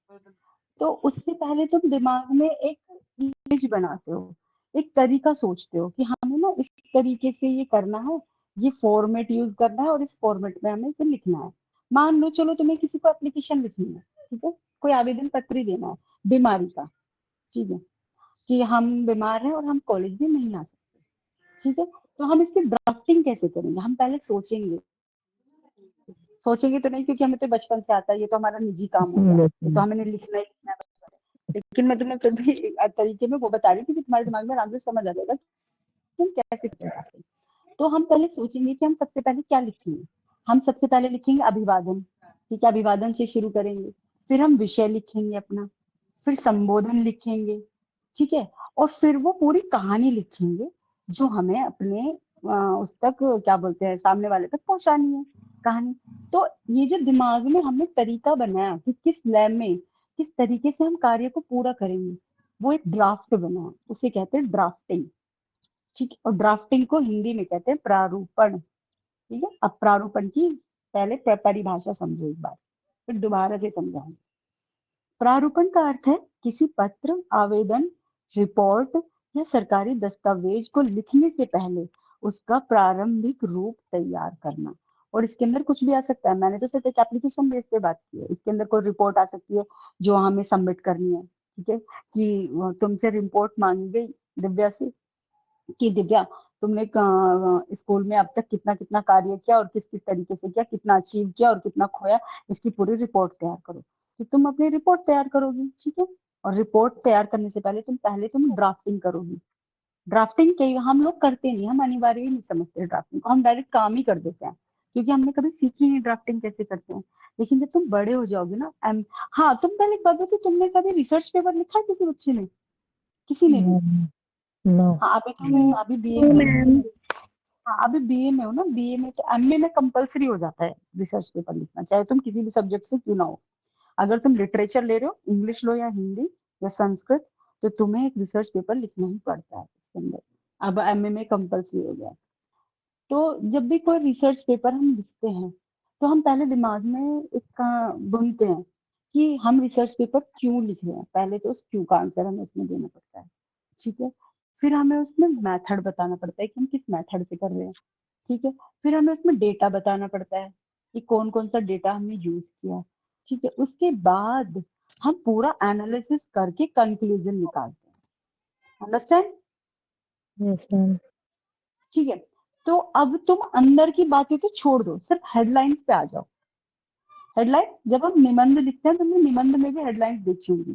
तो उससे पहले तुम दिमाग में एक इमेज बनाते हो, एक तरीका सोचते हो कि हमें ना इस तरीके से ये करना है, ये फॉर्मेट यूज करना है और इस फॉर्मेट में हमें इसे लिखना है। मान लो चलो तुम्हें किसी को एप्लीकेशन लिखनी है, ठीक है, कोई आवेदन पत्र देना है बीमारी का, ठीक है, कि हम बीमार हैं और हम कॉलेज में नहीं आ सकते, ठीक है। तो हम इसकी ड्राफ्टिंग कैसे करेंगे? हम पहले सोचेंगे, सोचेंगे तो नहीं क्योंकि हमें तो बचपन से आता है, ये तो हमारा निजी काम हो गया, ये तो हमें लिखना ही लिखना है बचपन से। लेकिन मैं तुम्हें फिर भी एक तरीके में वो बता रही हूँ कि तुम्हारे दिमाग में आराम से समझ आ जाएगा कि तुम कैसे करोगे। तो हम पहले सोचेंगे कि हम सबसे पहले क्या लिखेंगे। हम सबसे पहले लिखेंगे अभिवादन, ठीक है, अभिवादन से शुरू करेंगे। फिर हम विषय लिखेंगे अपना, फिर संबोधन लिखेंगे, ठीक है, और फिर वो पूरी कहानी लिखेंगे जो हमें अपने उस तक क्या बोलते हैं सामने वाले तक पहुंचानी है कहानी। तो ये जो दिमाग में हमने तरीका बनाया कि किस लय में किस तरीके से हम कार्य को पूरा करेंगे, वो एक ड्राफ्ट बना, उसे कहते हैं ड्राफ्टिंग, ठीक है। और ड्राफ्टिंग को हिंदी में कहते हैं प्रारूपण, ठीक है। अब प्रारूपण की पहले परिभाषा समझो एक बार, फिर दोबारा से समझाऊंगी। प्रारूपण का अर्थ है किसी पत्र, आवेदन, रिपोर्ट या सरकारी दस्तावेज को लिखने से पहले उसका प्रारंभिक रूप तैयार करना। और इसके अंदर कुछ भी आ सकता है, मैंने तो सिर्फ एक एप्लीकेशन बेस पे बात की है, इसके अंदर कोई रिपोर्ट आ सकती है जो हमें सबमिट करनी है, ठीक है, कि तुमसे रिपोर्ट मांगी गई दिव्या से कि दिव्या तुमने स्कूल में अब तक कितना कितना कार्य किया और किस किस तरीके से किया, कितना अचीव किया और कितना खोया, इसकी पूरी रिपोर्ट तैयार करो। तो तुम अपनी रिपोर्ट तैयार करोगी, ठीक है। और रिपोर्ट तैयार करने से पहले तुम ड्राफ्टिंग करोगी। ड्राफ्टिंग के हम लोग करते नहीं, हम अनिवार्य ही नहीं समझते ड्राफ्टिंग को, हम डायरेक्ट काम ही कर देते हैं क्योंकि हमने कभी सीखी नहीं ड्राफ्टिंग कैसे करते हैं। लेकिन जब तुम बड़े हो जाओगे ना हाँ, तुम पहले एक बात बताओ, तुमने कभी रिसर्च पेपर लिखा है किसी बच्चे ने? किसी ने भी? नो। हाँ, अभी तुम अभी बीए में हो, हाँ अभी बीए में हो ना, बीए में तो एमए में कंपलसरी हो जाता है रिसर्च पेपर लिखना, चाहे तुम किसी भी सब्जेक्ट से क्यों ना हो। अगर तुम लिटरेचर ले रहे हो, इंग्लिश लो या हिंदी या संस्कृत, तो तुम्हें एक रिसर्च पेपर लिखना ही पड़ता है इसके अंदर। अब एमए में कंपलसरी हो गया है। तो जब भी कोई रिसर्च पेपर हम लिखते हैं तो हम पहले दिमाग में एक बुनते हैं कि हम रिसर्च पेपर क्यों लिख रहे हैं। पहले तो उस क्यों का आंसर हमें उसमें देना पड़ता है, ठीक है। फिर हमें उसमें मेथड बताना पड़ता है कि हम किस मेथड से कर रहे हैं, ठीक है। फिर हमें उसमें डेटा बताना पड़ता है कि कौन कौन सा डेटा हमने यूज किया, ठीक है। उसके बाद हम पूरा एनालिसिस करके कंक्लूजन निकालते हैं। अंडरस्टैंड? Yes ma'am. ठीक है। तो अब तुम अंदर की बातें तो छोड़ दो, सिर्फ हेडलाइंस पे आ जाओ। हेडलाइन, जब हम निबंध लिखते हैं तो हमने निबंध में भी हेडलाइंस देखी होंगी,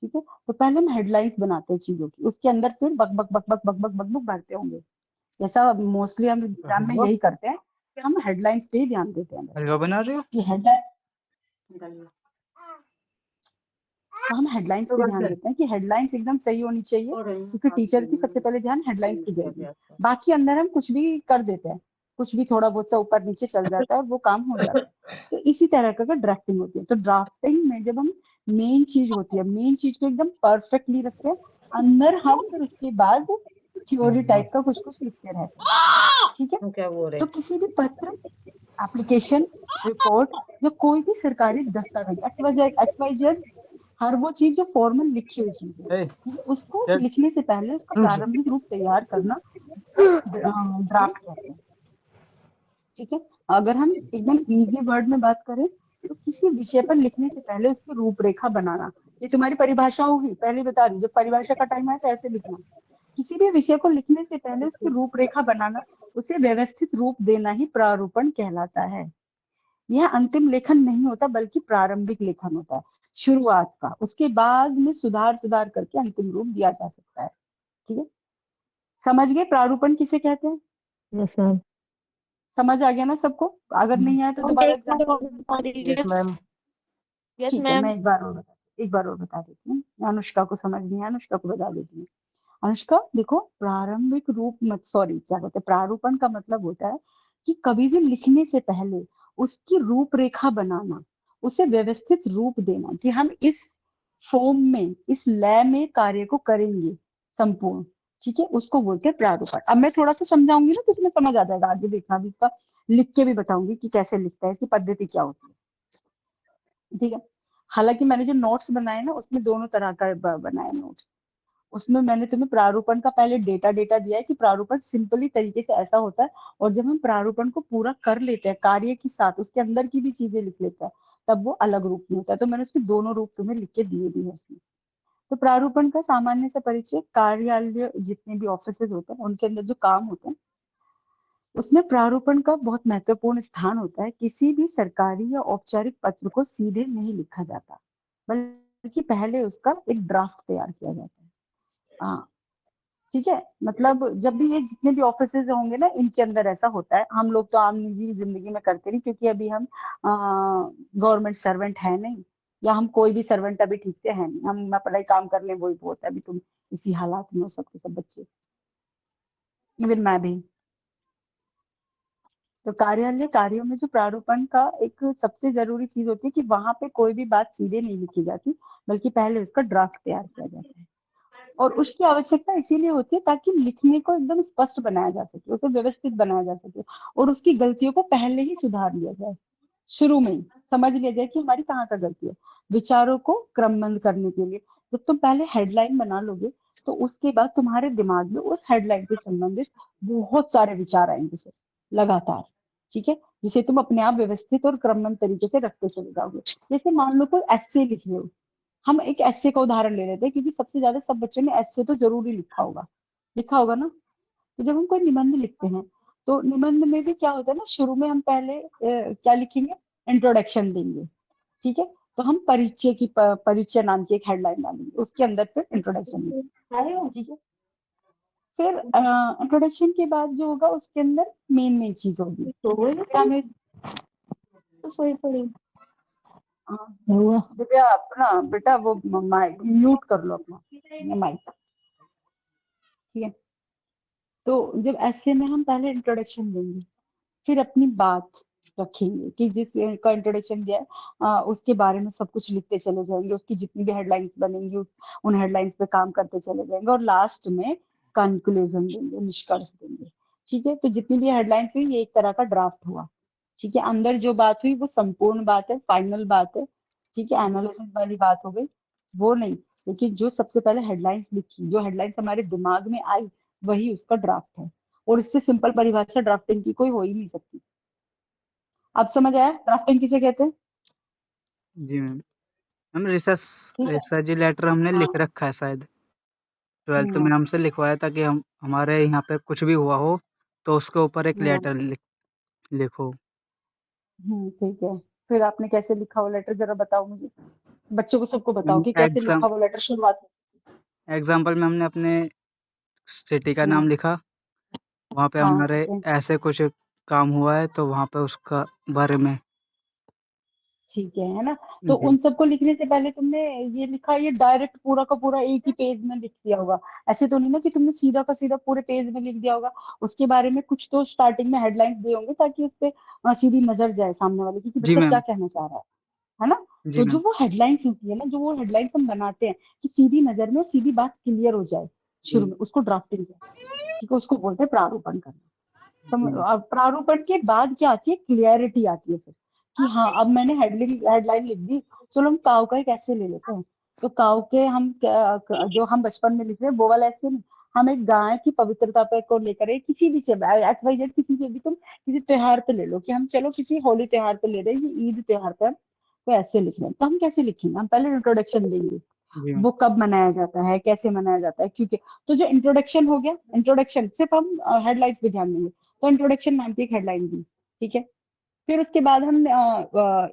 ठीक है। तो पहले हम हेडलाइंस बनाते हैं चीजों की, उसके अंदर फिर बक बक बक बक बक बक बक बक भरते होंगे। जैसा मोस्टली हम एग्जाम में यही करते हैं कि हम हेडलाइंस पे ही ध्यान देते हैं हलवा बना रही हो? कि हेडलाइन, तो हम हेडलाइंस पे ध्यान देते हैं कि हेडलाइंस एकदम सही होनी चाहिए क्योंकि टीचर की सबसे पहले ध्यान हेडलाइंस की जाएगी। बाकी अंदर हम कुछ भी कर देते हैं, कुछ भी थोड़ा बहुत सा ऊपर नीचे चल जाता है और वो काम हो जाता है। तो इसी तरह का ड्राफ्टिंग होती है। तो ड्राफ्टिंग में जब हम मेन चीज होती है, मेन चीज को एकदम परफेक्टली रखते हैं, अंदर हम फिर उसके बाद थ्योरी टाइप का कुछ कुछ लिखते रहते हैं, ठीक है। क्या बोल रहे? तो किसी भी पत्र, एप्लीकेशन, रिपोर्ट या कोई भी सरकारी दस्तावेज XYZ, हर वो चीज जो फॉर्मल लिखी हुई चीज है, ए, ठीक है, उसको चल। लिखने से पहले उसका प्रारंभिक रूप तैयार करना, इसको ड्राफ्ट कहते हैं, ठीक है। अगर हम एकदम इजी वर्ड में बात करें तो किसी विषय पर लिखने से पहले उसकी रूपरेखा बनाना, ये तुम्हारी परिभाषा होगी, पहले बता रही, जब परिभाषा का टाइम आए तो ऐसे लिखना। किसी भी विषय को लिखने से पहले उसकी रूपरेखा बनाना, उसे व्यवस्थित रूप देना ही प्रारूपण कहलाता है। यह अंतिम लेखन नहीं होता बल्कि प्रारंभिक लेखन होता है, शुरुआत का। उसके बाद में सुधार सुधार करके अंतिम रूप दिया जा सकता है, ठीक है। समझ गए प्रारूपण किसे कहते हैं? Yes ma'am. समझ आ गया ना सबको? अगर नहीं आया तो दोबारा एग्जाम्पल। Yes ma'am. यस ठीक है, मैम। मैं एक बार और बता देती हूँ। अनुष्का को समझ नहीं है, अनुष्का को बता देती हूँ। अनुष्का देखो, प्रारंभिक रूप मत सॉरी क्या बोलते हैं, प्रारूपण का मतलब होता है कि कभी भी लिखने से पहले उसकी रूपरेखा बनाना, उसे व्यवस्थित रूप देना कि हम इस फॉर्म में, इस लय में कार्य को करेंगे संपूर्ण। ठीक है, उसको बोलते हैं प्रारूपण। अब मैं थोड़ा सा समझाऊंगी ना तो तुम्हें समझ आ जाएगा, आगे देखना भी इसका लिख के भी बताऊंगी कि कैसे लिखता है, इसकी पद्धति क्या होती है। ठीक है, हालांकि मैंने जो नोट्स बनाए ना उसमें दोनों तरह का बनाया नोट्स। उसमें मैंने तुम्हें प्रारूपण का पहले डेटा डेटा दिया है कि प्रारूपण सिंपली तरीके से ऐसा होता है, और जब हम प्रारूपण को पूरा कर लेते हैं कार्य के साथ, उसके अंदर की भी चीजें लिख लेते हैं, तब वो अलग रूप में होता है। तो मैंने उसके दोनों रूप तुम्हें लिख के दिए भी है उसमें। तो प्रारूपण का सामान्य से परिचय, कार्यालय जितने भी ऑफिसेज होते हैं उनके अंदर जो काम होते हैं उसमें प्रारूपण का बहुत महत्वपूर्ण स्थान होता है। किसी भी सरकारी या औपचारिक पत्र को सीधे नहीं लिखा जाता, बल्कि पहले उसका एक ड्राफ्ट तैयार किया जाता है। हाँ, ठीक है, मतलब जब भी ये जितने भी ऑफिसेज होंगे ना इनके अंदर ऐसा होता है। हम लोग तो आम निजी जिंदगी में करते नहीं, क्योंकि अभी हम गवर्नमेंट सर्वेंट है नहीं, या हम कोई भी सर्वेंट अभी ठीक से है नहीं। हम अपना ही काम कर लें वही बहुत है। अभी तुम इसी हालात में हो, सबके सब बच्चे, इवन मैं भी। तो कार्यालय कार्यों में जो प्रारूपण का एक सबसे जरूरी चीज होती है कि वहां पे कोई भी बात सीधे नहीं लिखी जाती, बल्कि पहले उसका ड्राफ्ट तैयार किया जाता है। और उसकी आवश्यकता इसीलिए होती है ताकि लिखने को एकदम स्पष्ट बनाया जा सके, उसे व्यवस्थित बनाया जा सके, और उसकी गलतियों को पहले ही सुधार लिया जाए, शुरू में ही समझ लिया जाए कि हमारी कहाँ का गलती है। विचारों को क्रमबद्ध करने के लिए जब तुम पहले हेडलाइन बना लोगे, तो उसके बाद तुम्हारे दिमाग में उस हेडलाइन से संबंधित बहुत सारे विचार आएंगे फिर लगातार। ठीक है, जिसे तुम अपने आप व्यवस्थित और क्रमबद्ध तरीके से रखते चले जाओगे। जैसे मान लो कोई एस्से लिख रहे हो, हम एक एस्से का उदाहरण ले लेते हैं, क्योंकि सबसे ज्यादा सब बच्चों ने एस्से तो जरूर ही लिखा होगा ना। तो जब हम कोई निबंध लिखते हैं, तो निबंध में भी क्या होता है ना, शुरू में हम पहले क्या लिखेंगे, इंट्रोडक्शन देंगे। ठीक है, तो हम परिचय की परिचय नाम की एक हेडलाइन डालेंगे, उसके अंदर फिर इंट्रोडक्शन लिखेंगे। ठीक है, फिर इंट्रोडक्शन के बाद जो होगा उसके अंदर मेन चीज होगी, क्या हमें हुआ। बेटा अपना बेटा वो माइक म्यूट कर लो अपना माइक। ठीक है, तो जब ऐसे में हम पहले इंट्रोडक्शन देंगे, फिर अपनी बात रखेंगे कि जिस का इंट्रोडक्शन दिया है उसके बारे में सब कुछ लिखते चले जाएंगे, उसकी जितनी भी हेडलाइंस बनेंगी उन हेडलाइंस पे काम करते चले जाएंगे, और लास्ट में कंक्लूजन देंगे, निष्कर्ष देंगे। ठीक है, तो जितनी भी हेडलाइंस हुई ये एक तरह का ड्राफ्ट हुआ। ठीक है, अंदर जो बात हुई वो संपूर्ण बात है, फाइनल बात है। ठीक है, एनालिसिस वाली बात हो गई वो नहीं, लेकिन जो सबसे पहले हेडलाइंस लिखी, जो हेडलाइंस हमारे दिमाग में आई, वही उसका ड्राफ्ट है। और इससे सिंपल परिभाषा ड्राफ्टिंग की कोई हो ही नहीं सकती। अब समझ आया ड्राफ्टिंग किसे कहते हैं? जी मैम। मैम रिसर्च ठीक है, रिसर्च लेटर हमने हाँ। लिख रखा है शायद, 12th में हम्म हमसे लिखवाया था कि हम हमारे यहाँ पे कुछ भी हुआ हो तो उसके ऊपर एक हम्म लेटर लिखो। ठीक है, फिर आपने कैसे लिखा वो लेटर जरा बताओ मुझे, बच्चों को सबको बताओ मैम कि कैसे लिखा वो लेटर शुरुआत में। एग्जाम्पल में हमने अपने सिटी का हम्म नाम लिखा, वहाँ पे हाँ हमारे ठीक है, ऐसे कुछ काम हुआ है तो वहाँ पे उसका बारे में। ठीक है ना। तो जी उन सबको लिखने से पहले तुमने ये लिखा, ये डायरेक्ट पूरा का पूरा एक ही पेज में लिख दिया होगा? ऐसे तो नहीं ना कि तुमने सीधा का सीधा पूरे पेज में लिख दिया होगा। उसके बारे में कुछ तो स्टार्टिंग में हेडलाइंस दिए होंगे ताकि उस पे सीधी नजर जाए सामने वाले की कि जी बच्चा क्या मैम। कहना चाह रहा है ना। जी तो जो मैम। वो हेडलाइंस होती है ना, जो वो हेडलाइंस हम बनाते हैं कि सीधी नजर में और सीधी बात क्लियर हो जाए शुरू में, उसको ड्राफ्टिंग कहते हैं। ठीक है, उसको बोलते हैं प्रारूपण करना। जी प्रारूपण के बाद क्या आती है, क्लियरिटी आती है फिर कि हाँ अब मैंने हेडलाइन लिख दी। चलो हम काव का एक ऐसे ले लेते हैं। तो काव के हम जो हम बचपन में लिख रहे हैं वो वाला ऐसे नहीं, हम एक गाय की पवित्रता पे को लेकर किसी भी XYZ किसी के भी तुम किसी त्योहार पे ले लो, कि हम चलो किसी होली त्योहार पे ले रहे हैं, ये ईद त्योहार पे हम तो ऐसे लिख रहे हैं। तो हम कैसे लिखेंगे, हम पहले इंट्रोडक्शन देंगे, जी मैम। वो कब मनाया जाता है, कैसे मनाया जाता है, क्योंकि तो जो इंट्रोडक्शन हो गया, इंट्रोडक्शन सिर्फ हम हेडलाइंस पे ध्यान देंगे। तो इंट्रोडक्शन नाम की एक हेडलाइन दी। ठीक है, फिर उसके बाद हम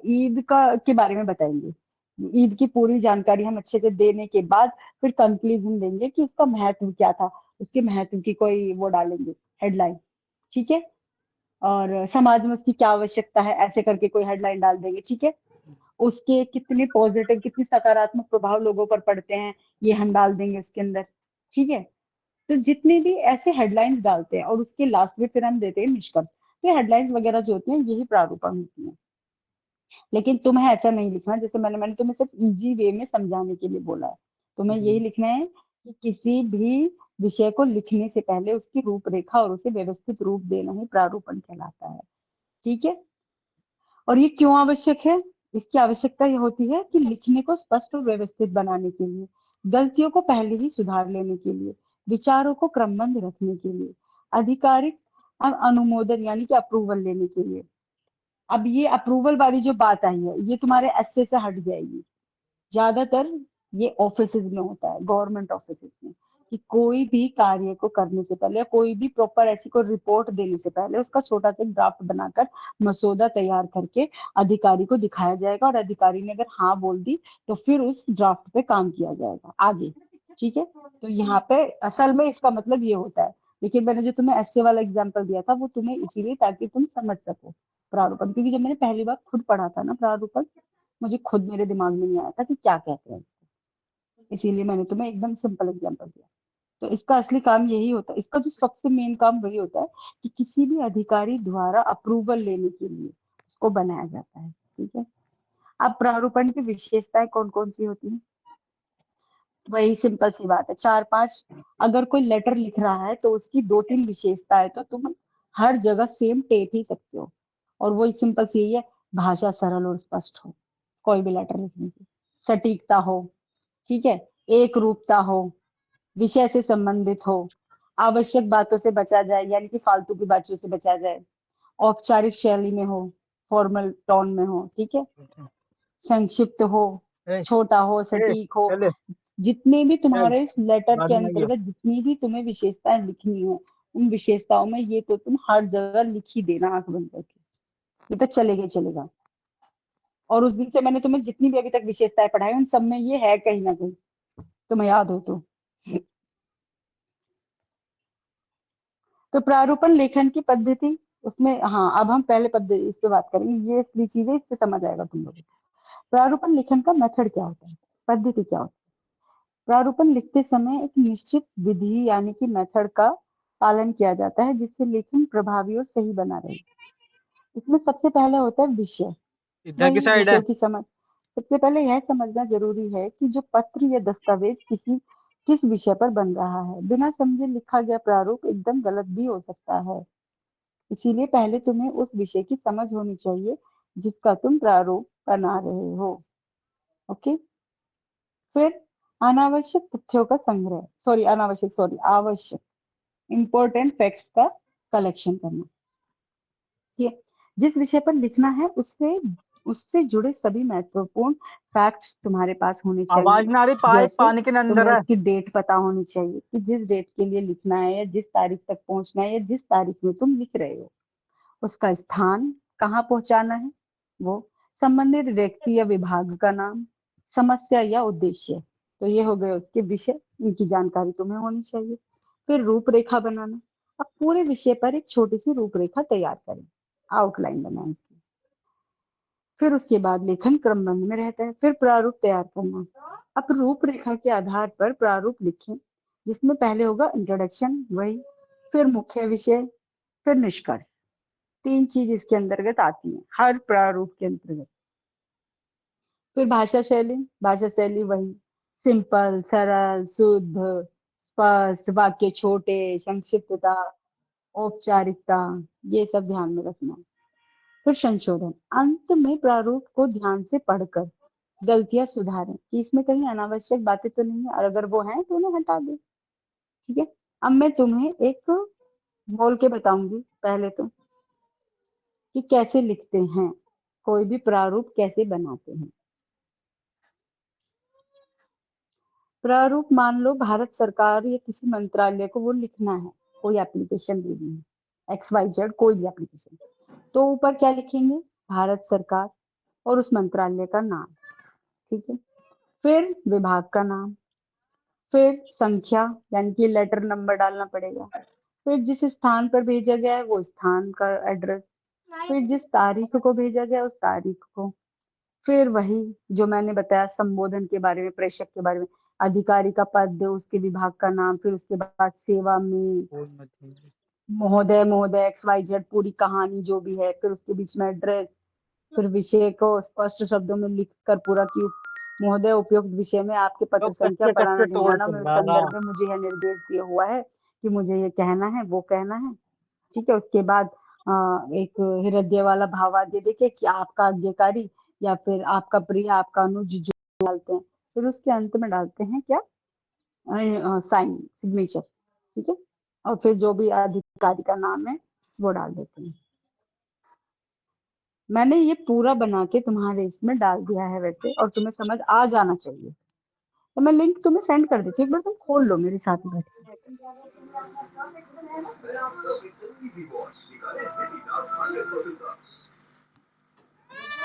ईद का के बारे में बताएंगे। ईद की पूरी जानकारी हम अच्छे से देने के बाद फिर कंक्लूजन देंगे कि उसका महत्व क्या था, उसके महत्व की कोई वो डालेंगे हेडलाइन, ठीक है, और समाज में उसकी क्या आवश्यकता है ऐसे करके कोई हेडलाइन डाल देंगे, ठीक है। उसके कितने पॉजिटिव कितने सकारात्मक प्रभाव लोगों पर पड़ते हैं ये हम डाल देंगे उसके अंदर, ठीक है। तो जितने भी ऐसे हेडलाइंस डालते हैं और उसके लास्ट में फिर हम देते हैं निष्कर्ष। तो हेडलाइंस वगैरह जो होती हैं यही प्रारूपण होती हैं। लेकिन तुम्हें ऐसा नहीं लिखना, जैसे मैंने तुम्हें सिर्फ इजी वे में समझाने के लिए बोला है। तुम्हें यही लिखना है कि किसी भी विषय को लिखने से पहले उसकी रूपरेखा और उसे व्यवस्थित रूप देना ही प्रारूपण कहलाता है, ठीक है। और ये क्यों आवश्यक है? इसकी आवश्यकता ये होती है कि लिखने को स्पष्ट और व्यवस्थित बनाने के लिए, गलतियों को पहले ही सुधार लेने के लिए, विचारों को क्रमबद्ध रखने के लिए, आधिकारिक अनुमोदन यानी कि अप्रूवल लेने के लिए। अब ये अप्रूवल वाली जो बात आई है ये तुम्हारे एस्से से हट जाएगी। ज्यादातर ये ऑफिसेज में होता है, गवर्नमेंट ऑफिसेज में, कि कोई भी कार्य को करने से पहले या कोई भी प्रॉपर ऐसी कोई रिपोर्ट देने से पहले उसका छोटा सा ड्राफ्ट बनाकर मसौदा तैयार करके अधिकारी को दिखाया जाएगा, और अधिकारी ने अगर हाँ बोल दी तो फिर उस ड्राफ्ट पे काम किया जाएगा आगे, ठीक है। तो यहाँ पे असल में इसका मतलब ये होता है। लेकिन मैंने जो तुम्हें ऐसे वाला एग्जाम्पल दिया था वो तुम्हें इसीलिए ताकि तुम समझ सको प्रारूपण, क्योंकि जब मैंने पहली बार खुद पढ़ा था ना प्रारूपण, मुझे खुद मेरे दिमाग में नहीं आया था कि क्या कहते हैं इसको। इसीलिए मैंने तुम्हें एकदम सिंपल एग्जांपल दिया। तो इसका असली काम यही होता है, इसका जो सबसे मेन काम वही होता है कि किसी भी अधिकारी द्वारा अप्रूवल लेने के लिए उसको बनाया जाता है, ठीक है। अब प्रारूपण की विशेषताएं कौन कौन सी होती हैं? वही सिंपल सी बात है, 4-5। अगर कोई लेटर लिख रहा है तो उसकी 2-3 विशेषताएं तो तुम हर जगह सेम टेप ही सकते हो, और वही सिंपल सी यही है, भाषा सरल और स्पष्ट हो, कोई भी लेटर लिखने की, सटीकता हो, ठीक है, एक रूपता हो, विषय से संबंधित हो, आवश्यक बातों से बचा जाए यानी कि फालतू की बातों से बचा जाए, औपचारिक शैली में हो, फॉर्मल टोन में हो, ठीक है, संक्षिप्त हो, ए, छोटा हो, ए, सटीक हो। चले जितने भी चल तुम्हारे इस लेटर बाद के में आइयो। अंतर्गत जितनी भी तुम्हें विशेषताएं लिखनी है, उन विशेषताओं में ये तो तुम हर जगह लिख ही देना आंख बंद करके, ये तो चलेगा ही चलेगा। और उस दिन से मैंने तुम्हें जितनी भी अभी तक विशेषताएं पढ़ाई उन सब में ये है कहीं ना कहीं, तुम्हें याद हो तो। तो प्रारूपण लेखन की पद्धति, उसमें हाँ अब हम पहले पद्धति इस पे बात करेंगे, ये इतनी चीजें इससे समझ आएगा तुम लोगों को। प्रारूपण लेखन का मेथड क्या होता है, पद्धति क्या होती है? प्रारूपण लिखते समय एक निश्चित विधि यानी कि मेथड का पालन किया जाता है जिससे लेखन प्रभावी और सही बना रहे। इसमें सबसे पहले होता है विषय, इधर की वही साइड है। विषय की समझ। सबसे पहले यह समझना जरूरी है कि जो पत्र या दस्तावेज किस विषय पर बन रहा है। बिना समझे लिखा गया प्रारूप एकदम गलत भी हो सकता है, इसीलिए पहले तुम्हें उस विषय की समझ होनी चाहिए जिसका तुम प्रारूप बना रहे हो, ओके। फिर अनावश्यक तथ्यों का संग्रह, आवश्यक इंपॉर्टेंट फैक्ट्स का कलेक्शन करना, ठीक है। जिस विषय पर लिखना है उससे उससे जुड़े सभी महत्वपूर्ण फैक्ट्स तुम्हारे पास होने आवाज चाहिए। ना आ रही, जैसे पानी के तुम्हें अंदर है। उसकी डेट पता होनी चाहिए कि जिस डेट के लिए लिखना है या जिस तारीख तक पहुंचना है या जिस तारीख में तुम लिख रहे हो, उसका स्थान कहाँ पहुंचाना है, वो संबंधित व्यक्ति या विभाग का नाम, समस्या या उद्देश्य। तो ये हो गए उसके विषय, इनकी जानकारी तुम्हें होनी चाहिए। फिर रूपरेखा बनाना, अब पूरे विषय पर एक छोटी सी रूपरेखा तैयार करें, आउटलाइन बनाएं इसकी। फिर उसके बाद लेखन क्रमबद्ध में रहता है। फिर प्रारूप तैयार करना, अब रूपरेखा के आधार पर प्रारूप लिखें जिसमें पहले होगा इंट्रोडक्शन, वही, फिर मुख्य विषय, फिर निष्कर्ष। 3 चीज इसके अंतर्गत आती हैं हर प्रारूप के अंतर्गत। फिर भाषा शैली वही, सिंपल, सरल, शुद्ध, स्पष्ट, वाक्य छोटे, संक्षिप्तता, औपचारिकता, ये सब ध्यान में रखना। फिर संशोधन, अंत में प्रारूप को ध्यान से पढ़कर गलतियां सुधारें कि इसमें कहीं अनावश्यक बातें तो नहीं है, और अगर वो हैं तो उन्हें हटा दें, ठीक है। अब मैं तुम्हें एक बोल के बताऊंगी पहले तो कि कैसे लिखते हैं, कोई भी प्रारूप कैसे बनाते हैं। प्रारूप मान लो भारत सरकार या किसी मंत्रालय को वो लिखना है, कोई एप्लीकेशन देनी है, XYZ कोई भी एप्लीकेशन, तो ऊपर क्या लिखेंगे, भारत सरकार और उस मंत्रालय का नाम, ठीक है। फिर विभाग का नाम, फिर संख्या यानी कि लेटर नंबर डालना पड़ेगा, फिर जिस स्थान पर भेजा गया है वो स्थान का एड्रेस, फिर जिस तारीख को भेजा गया उस तारीख को, फिर वही जो मैंने बताया संबोधन के बारे में, प्रेषक के बारे में, अधिकारी का पद, उसके विभाग का नाम, फिर उसके बाद सेवा में बोल मत दीजिए। महोदय महोदय XYZ पूरी कहानी जो भी है, फिर उसके बीच में एड्रेस, फिर विषय को स्पष्ट शब्दों में लिखकर पूरा कि महोदय उपयुक्त विषय में आपके पत्र संख्या फलाना ढिमकाना में उस संदर्भ में मुझे यह निर्देश दिया हुआ है कि मुझे ये कहना है वो कहना है। ठीक है, उसके बाद एक हृदय वाला भावाद्य देके कि आपका आज्ञाकारी या फिर आपका प्रिय, आपका अनुज जो डालते हैं, फिर उसके अंत में डालते हैं क्या, साइन सिग्नेचर। ठीक है, और फिर जो भी अधिकारी का नाम है वो डाल देते हैं। मैंने ये पूरा बना के तुम्हारे इसमें डाल दिया है वैसे, और तुम्हें समझ आ जाना चाहिए। तो मैं लिंक तुम्हें सेंड कर देती हूँ, एक बार तुम खोल लो मेरे साथ बैठ के।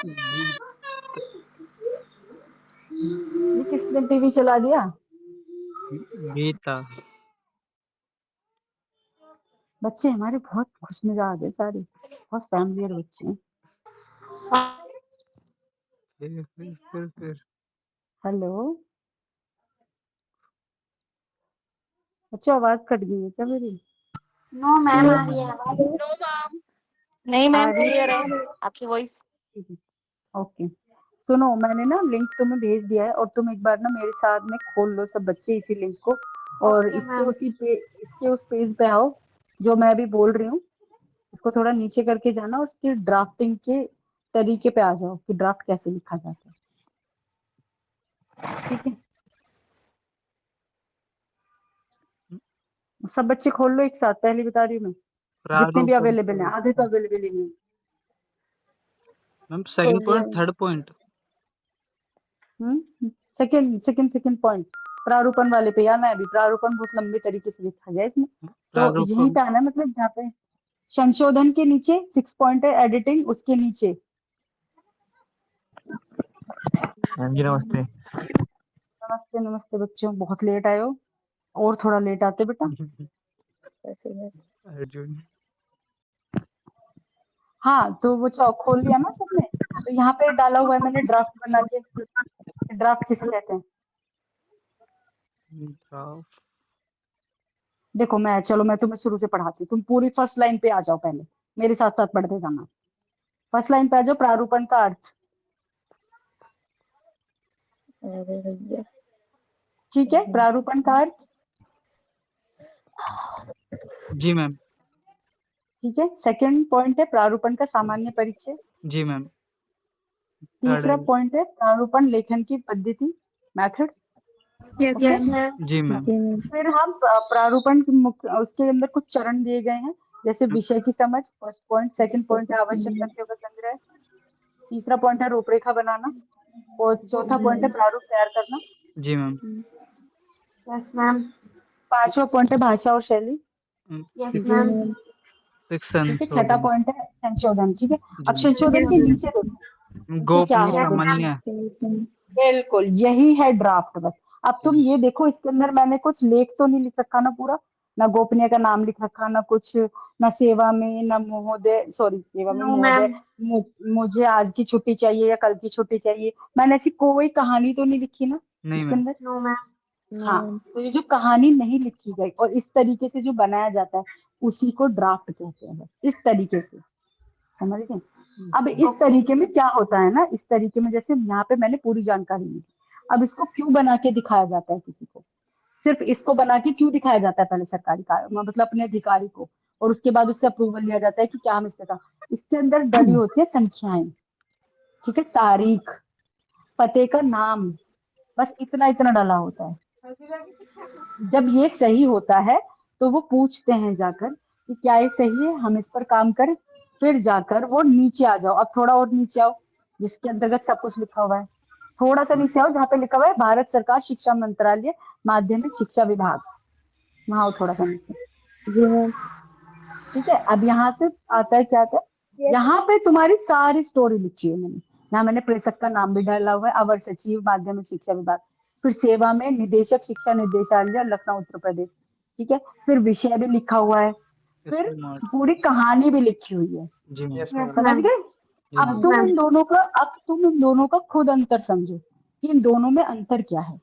जी ये किसने टीवी चला दिया? गीता। बच्चे हमारे बहुत खुशमिजाज है सारे, बहुत फैमिलियर बच्चे हैं। फिर हेलो बच्चों, आवाज कट गई है क्या मेरी? नो मैम आ रही है आवाज। नहीं आ मैम, रही क्लियर है? है आपकी वॉइस। ठीक है, ओके। सुनो, मैंने ना लिंक तुम्हें भेज दिया है, और तुम एक बार ना मेरे साथ में खोल लो सब बच्चे इसी लिंक को, और ओके इसके मैम। इसके उस पेज पे आओ जो मैं अभी बोल रही हूँ। इसको थोड़ा नीचे करके जाना, उसके ड्राफ्टिंग के तरीके पे आ जाओ कि ड्राफ्ट कैसे लिखा जाता है। ठीक है, सब बच्चे खोल लो एक साथ, पहले बता रही हूँ मैं, जितने भी प्रारूपण अवेलेबल हैं, आधे तो अवेलेबल ही नहीं। Ma'am second point, third point. Second point प्रारूपण वाले पे आना है। अभी प्रारूपण बहुत लंबे तरीके से लिखा गया है इसमें, तो यहीं प्रारूपण पे आना है, मतलब जहाँ पे संशोधन के नीचे 6 पॉइंट है, एडिटिंग उसके नीचे। मैम जी नमस्ते। नमस्ते नमस्ते बच्चों, बहुत लेट आए हो, और थोड़ा लेट आते बेटा। अर्जुन। हाँ, तो वो चौक खोल लिया ना सबने, तो यहाँ पे डाला हुआ है मैंने ड्राफ्ट बना के। ड्राफ्ट किसे कहते हैं? ड्राफ्ट। देखो मैं तुम्हें शुरू से पढ़ाती हूँ, तुम पूरी फर्स्ट लाइन पे आ जाओ, पहले मेरे साथ साथ पढ़ते जाना। फर्स्ट लाइन पे आ जाओ, प्रारूपण का अर्थ। ठीक है, प्रारूपण का अर्थ। जी मैम। ठीक है, सेकंड पॉइंट है प्रारूपण का सामान्य परिचय। जी मैम। तीसरा पॉइंट है प्रारूपण लेखन की पद्धति, मेथड। Yes ma'am. जी मैम। फिर हम प्रारूपण के उसके अंदर कुछ चरण दिए गए हैं, जैसे विषय की समझ, फर्स्ट पॉइंट। सेकंड पॉइंट है आवश्यक तथ्यों का संग्रह। तीसरा पॉइंट है रूपरेखा बनाना, और चौथा पॉइंट है प्रारूप तैयार करना। जी मैम। Yes ma'am. पांचवा पॉइंट है भाषा और शैली। Yes ma'am. ठीक है, छठा संशोधन। पॉइंट है संशोधन। ठीक है, अब जी संशोधन के नीचे देखो, नीचे क्या गोपनीय है? सामान्य। बिल्कुल यही है ड्राफ्ट। बस अब तुम ये देखो, इसके अंदर मैंने कुछ लेख तो नहीं लिख रखा ना पूरा, ना गोपनीय का नाम लिख रखा, ना कुछ, ना सेवा में, ना महोदय, सॉरी सेवा में नो महोदय, मैम। मुझे आज की छुट्टी चाहिए या कल की छुट्टी चाहिए। मैंने ऐसी कोई कहानी तो नहीं लिखी ना नहीं इसके मैम। अंदर। No ma'am. हाँ, तो ये जो कहानी नहीं लिखी गई और इस तरीके से जो बनाया जाता है उसी को ड्राफ्ट कहते हैं। बस इस तरीके से, समझ गए? अब इस तरीके में क्या होता है ना, इस तरीके में जैसे यहाँ पे मैंने पूरी जानकारी दी, अब इसको क्यों बना के दिखाया जाता है किसी को, सिर्फ इसको बना के क्यों दिखाया जाता है पहले सरकारी मतलब अपने अधिकारी को, और उसके बाद उससे अप्रूवल लिया जाता है कि क्या हम इसके साथ, इसके अंदर डली होती है संख्याएं। ठीक है, तारीख, पते का नाम, बस इतना इतना डला होता है। जब ये सही होता है तो वो पूछते हैं जाकर कि क्या ये सही है, हम इस पर काम करें। फिर जाकर वो नीचे आ जाओ, अब थोड़ा और नीचे आओ, जिसके अंतर्गत सब कुछ लिखा हुआ है। थोड़ा सा नीचे आओ जहाँ पे लिखा हुआ है भारत सरकार शिक्षा मंत्रालय माध्यमिक शिक्षा विभाग, वहां आओ थोड़ा सा नीचे। ठीक है, अब यहाँ से आता है क्या आता है, यहाँ पे तुम्हारी सारी स्टोरी लिखी है मैंने। यहाँ मैंने प्रेषक का नाम भी डाला हुआ है, अवर सचिव माध्यमिक शिक्षा विभाग। फिर सेवा में निदेशक शिक्षा निदेशालय लखनऊ उत्तर प्रदेश, ठीक है। फिर विषय भी लिखा हुआ है, फिर स्मार्ट। पूरी कहानी भी लिखी हुई है, जी मैम। Yes yes ma'am. समझ मैम। गए। जी अब मैम। तुम मैम। इन दोनों का खुद अंतर समझो कि इन दोनों में अंतर क्या है।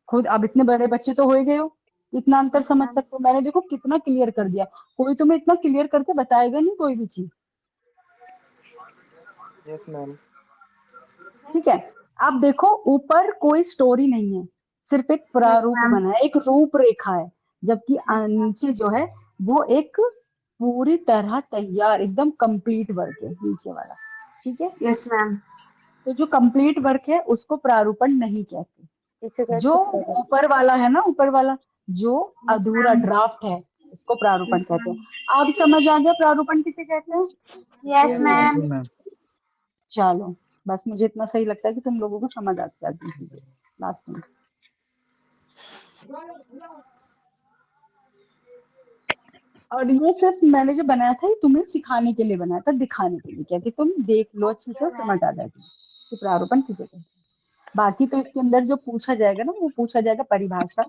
खुद अब इतने बड़े बच्चे तो हो ही गए हो, इतना अंतर समझ सकते हो। मैंने देखो कितना क्लियर कर दिया, कोई तुम्हें इतना क्लियर करके बताएगा नहीं कोई भी चीज, यस मैम। ठीक है। अब देखो ऊपर कोई स्टोरी नहीं है, सिर्फ एक प्रारूप मैम। बना है, एक रूपरेखा है, जबकि नीचे जो है वो एक पूरी तरह तैयार एकदम कंप्लीट वर्क है नीचे वाला, ठीक है। Yes ma'am. तो जो कंप्लीट वर्क है उसको प्रारूपण नहीं कहते, जो ऊपर वाला है ना, ऊपर वाला जो अधूरा ड्राफ्ट है उसको प्रारूपण कहते हैं। अब समझ आ गया प्रारूपण किसे कहते हैं। Yes yes ma'am. मैम। जी मैम। चलो बस मुझे इतना सही लगता है कि तुम लोगों को समझ आती जाती चीजें लास्ट में। और ये सिर्फ मैंने जो बनाया था ये तुम्हें सिखाने के लिए बनाया था, दिखाने के लिए, क्या कि तुम देख लो अच्छे से, समझ आ जाएगी कि प्रारूपण किसे कहते हैं। बाकी तो इसके अंदर जो पूछा जाएगा ना, वो पूछा जाएगा परिभाषा,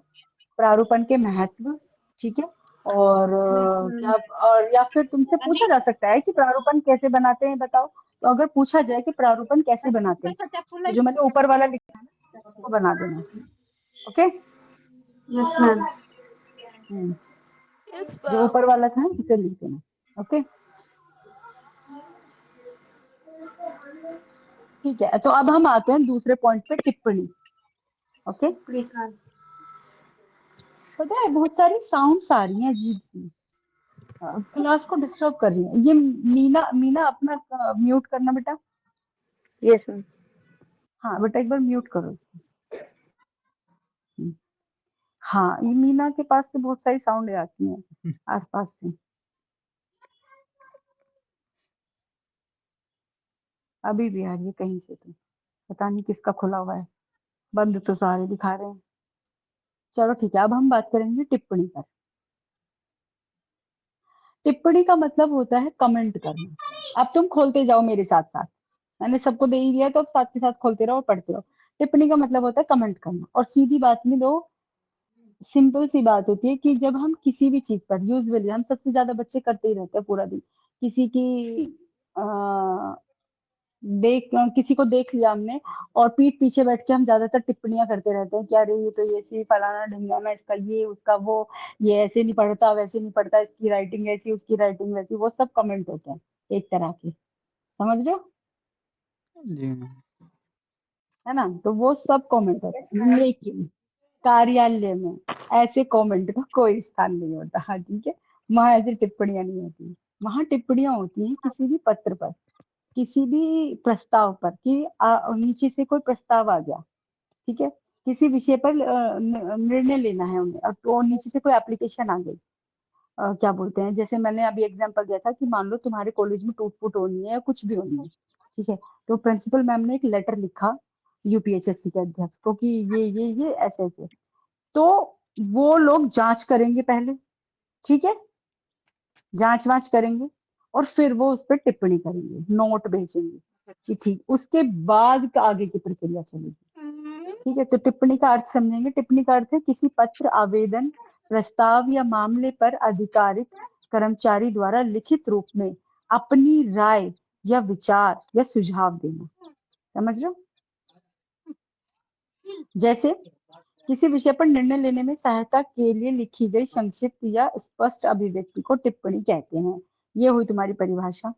प्रारूपण के महत्व, ठीक है। और क्या, और या फिर तुमसे पूछा जा सकता है कि प्रारूपण कैसे बनाते हैं बताओ। तो अगर पूछा जाए कि प्रारूपण कैसे बनाते हैं, तो जो मैंने ऊपर वाला लिखा है ना, उसको बना देना, ओके। Yes ma'am. जो ऊपर वाला था उसे लिख देना, ओके। ठीक है, तो अब हम आते हैं दूसरे पॉइंट पे, टिप्पणी, ओके। पता है बहुत सारी साउंड्स आ रही हैं अजीब सी, क्लास को डिस्टर्ब कर रही है। ये मीना, मीना अपना म्यूट करना बेटा। Yes ma'am. हाँ बेटा एक बार म्यूट करो इसको। हाँ, ये मीना के पास से बहुत सारी साउंड आती हैं आसपास से। अभी भी आ रही है कहीं से, तो पता नहीं किसका खुला हुआ है, बंद तो सारे दिखा रहे हैं। चलो ठीक है, अब हम बात करेंगे टिप्पणी पर। टिप्पणी का मतलब होता है कमेंट करना। अब तुम खोलते जाओ मेरे साथ साथ, मैंने सबको दे ही दिया तो अब साथ के साथ खोलते रहो और पढ़ते रहो। टिप्पणी का मतलब होता है कमेंट करना। और सीधी बात में दो, सिंपल सी बात होती है कि जब हम किसी भी चीज पर, यूजुअली हम सबसे ज्यादा बच्चे करते ही रहते हैं पूरा दिन, किसी की आ, किसी को देख लिया हमने और पीठ पीछे बैठ के हम ज्यादातर टिप्पणियां करते रहते हैं कि अरे ये तो ये ऐसे फलाना ढिंगाना, इसका ये उसका वो, ये ऐसे नहीं पढ़ता वैसे नहीं पढ़ता, इसकी राइटिंग ऐसी उसकी राइटिंग वैसी, वो सब कमेंट होते हैं एक तरह के, समझ रहे हो, जी मैम। है ना। तो वो सब कमेंट होते हैं, लेकिन कार्यालय में ऐसे कमेंट का कोई स्थान नहीं होता, हाँ ठीक है। वहां ऐसी टिप्पणियां नहीं होती, वहां टिप्पणियां होती हैं किसी भी पत्र पर, किसी भी प्रस्ताव पर, कि नीचे से कोई प्रस्ताव आ गया, ठीक है, किसी विषय पर निर्णय लेना है उन्हें, और तो नीचे से कोई एप्लीकेशन आ गई, क्या बोलते हैं, जैसे मैंने अभी एग्जांपल दिया था कि मान लो तुम्हारे कॉलेज में टूट फूट होनी है या कुछ भी होनी है, ठीक है। तो प्रिंसिपल मैम ने एक लेटर लिखा यूपीएचएससी के अध्यक्ष को कि ये ऐसे ऐसे, तो वो लोग जांच करेंगे पहले, ठीक है, जांच वांच करेंगे और फिर वो उस पर टिप्पणी करेंगे, नोट भेजेंगे कि ठीक, उसके बाद का आगे की प्रक्रिया चलेगी, ठीक है। तो टिप्पणी का अर्थ समझेंगे। टिप्पणी का अर्थ है किसी पत्र, आवेदन, प्रस्ताव या मामले पर आधिकारिक कर्मचारी द्वारा लिखित रूप में अपनी राय या विचार या सुझाव देना, समझ रहे हो। जैसे किसी विषय पर निर्णय लेने में सहायता के लिए लिखी गई संक्षिप्त या स्पष्ट अभिव्यक्ति को टिप्पणी कहते हैं। ये हुई तुम्हारी परिभाषा।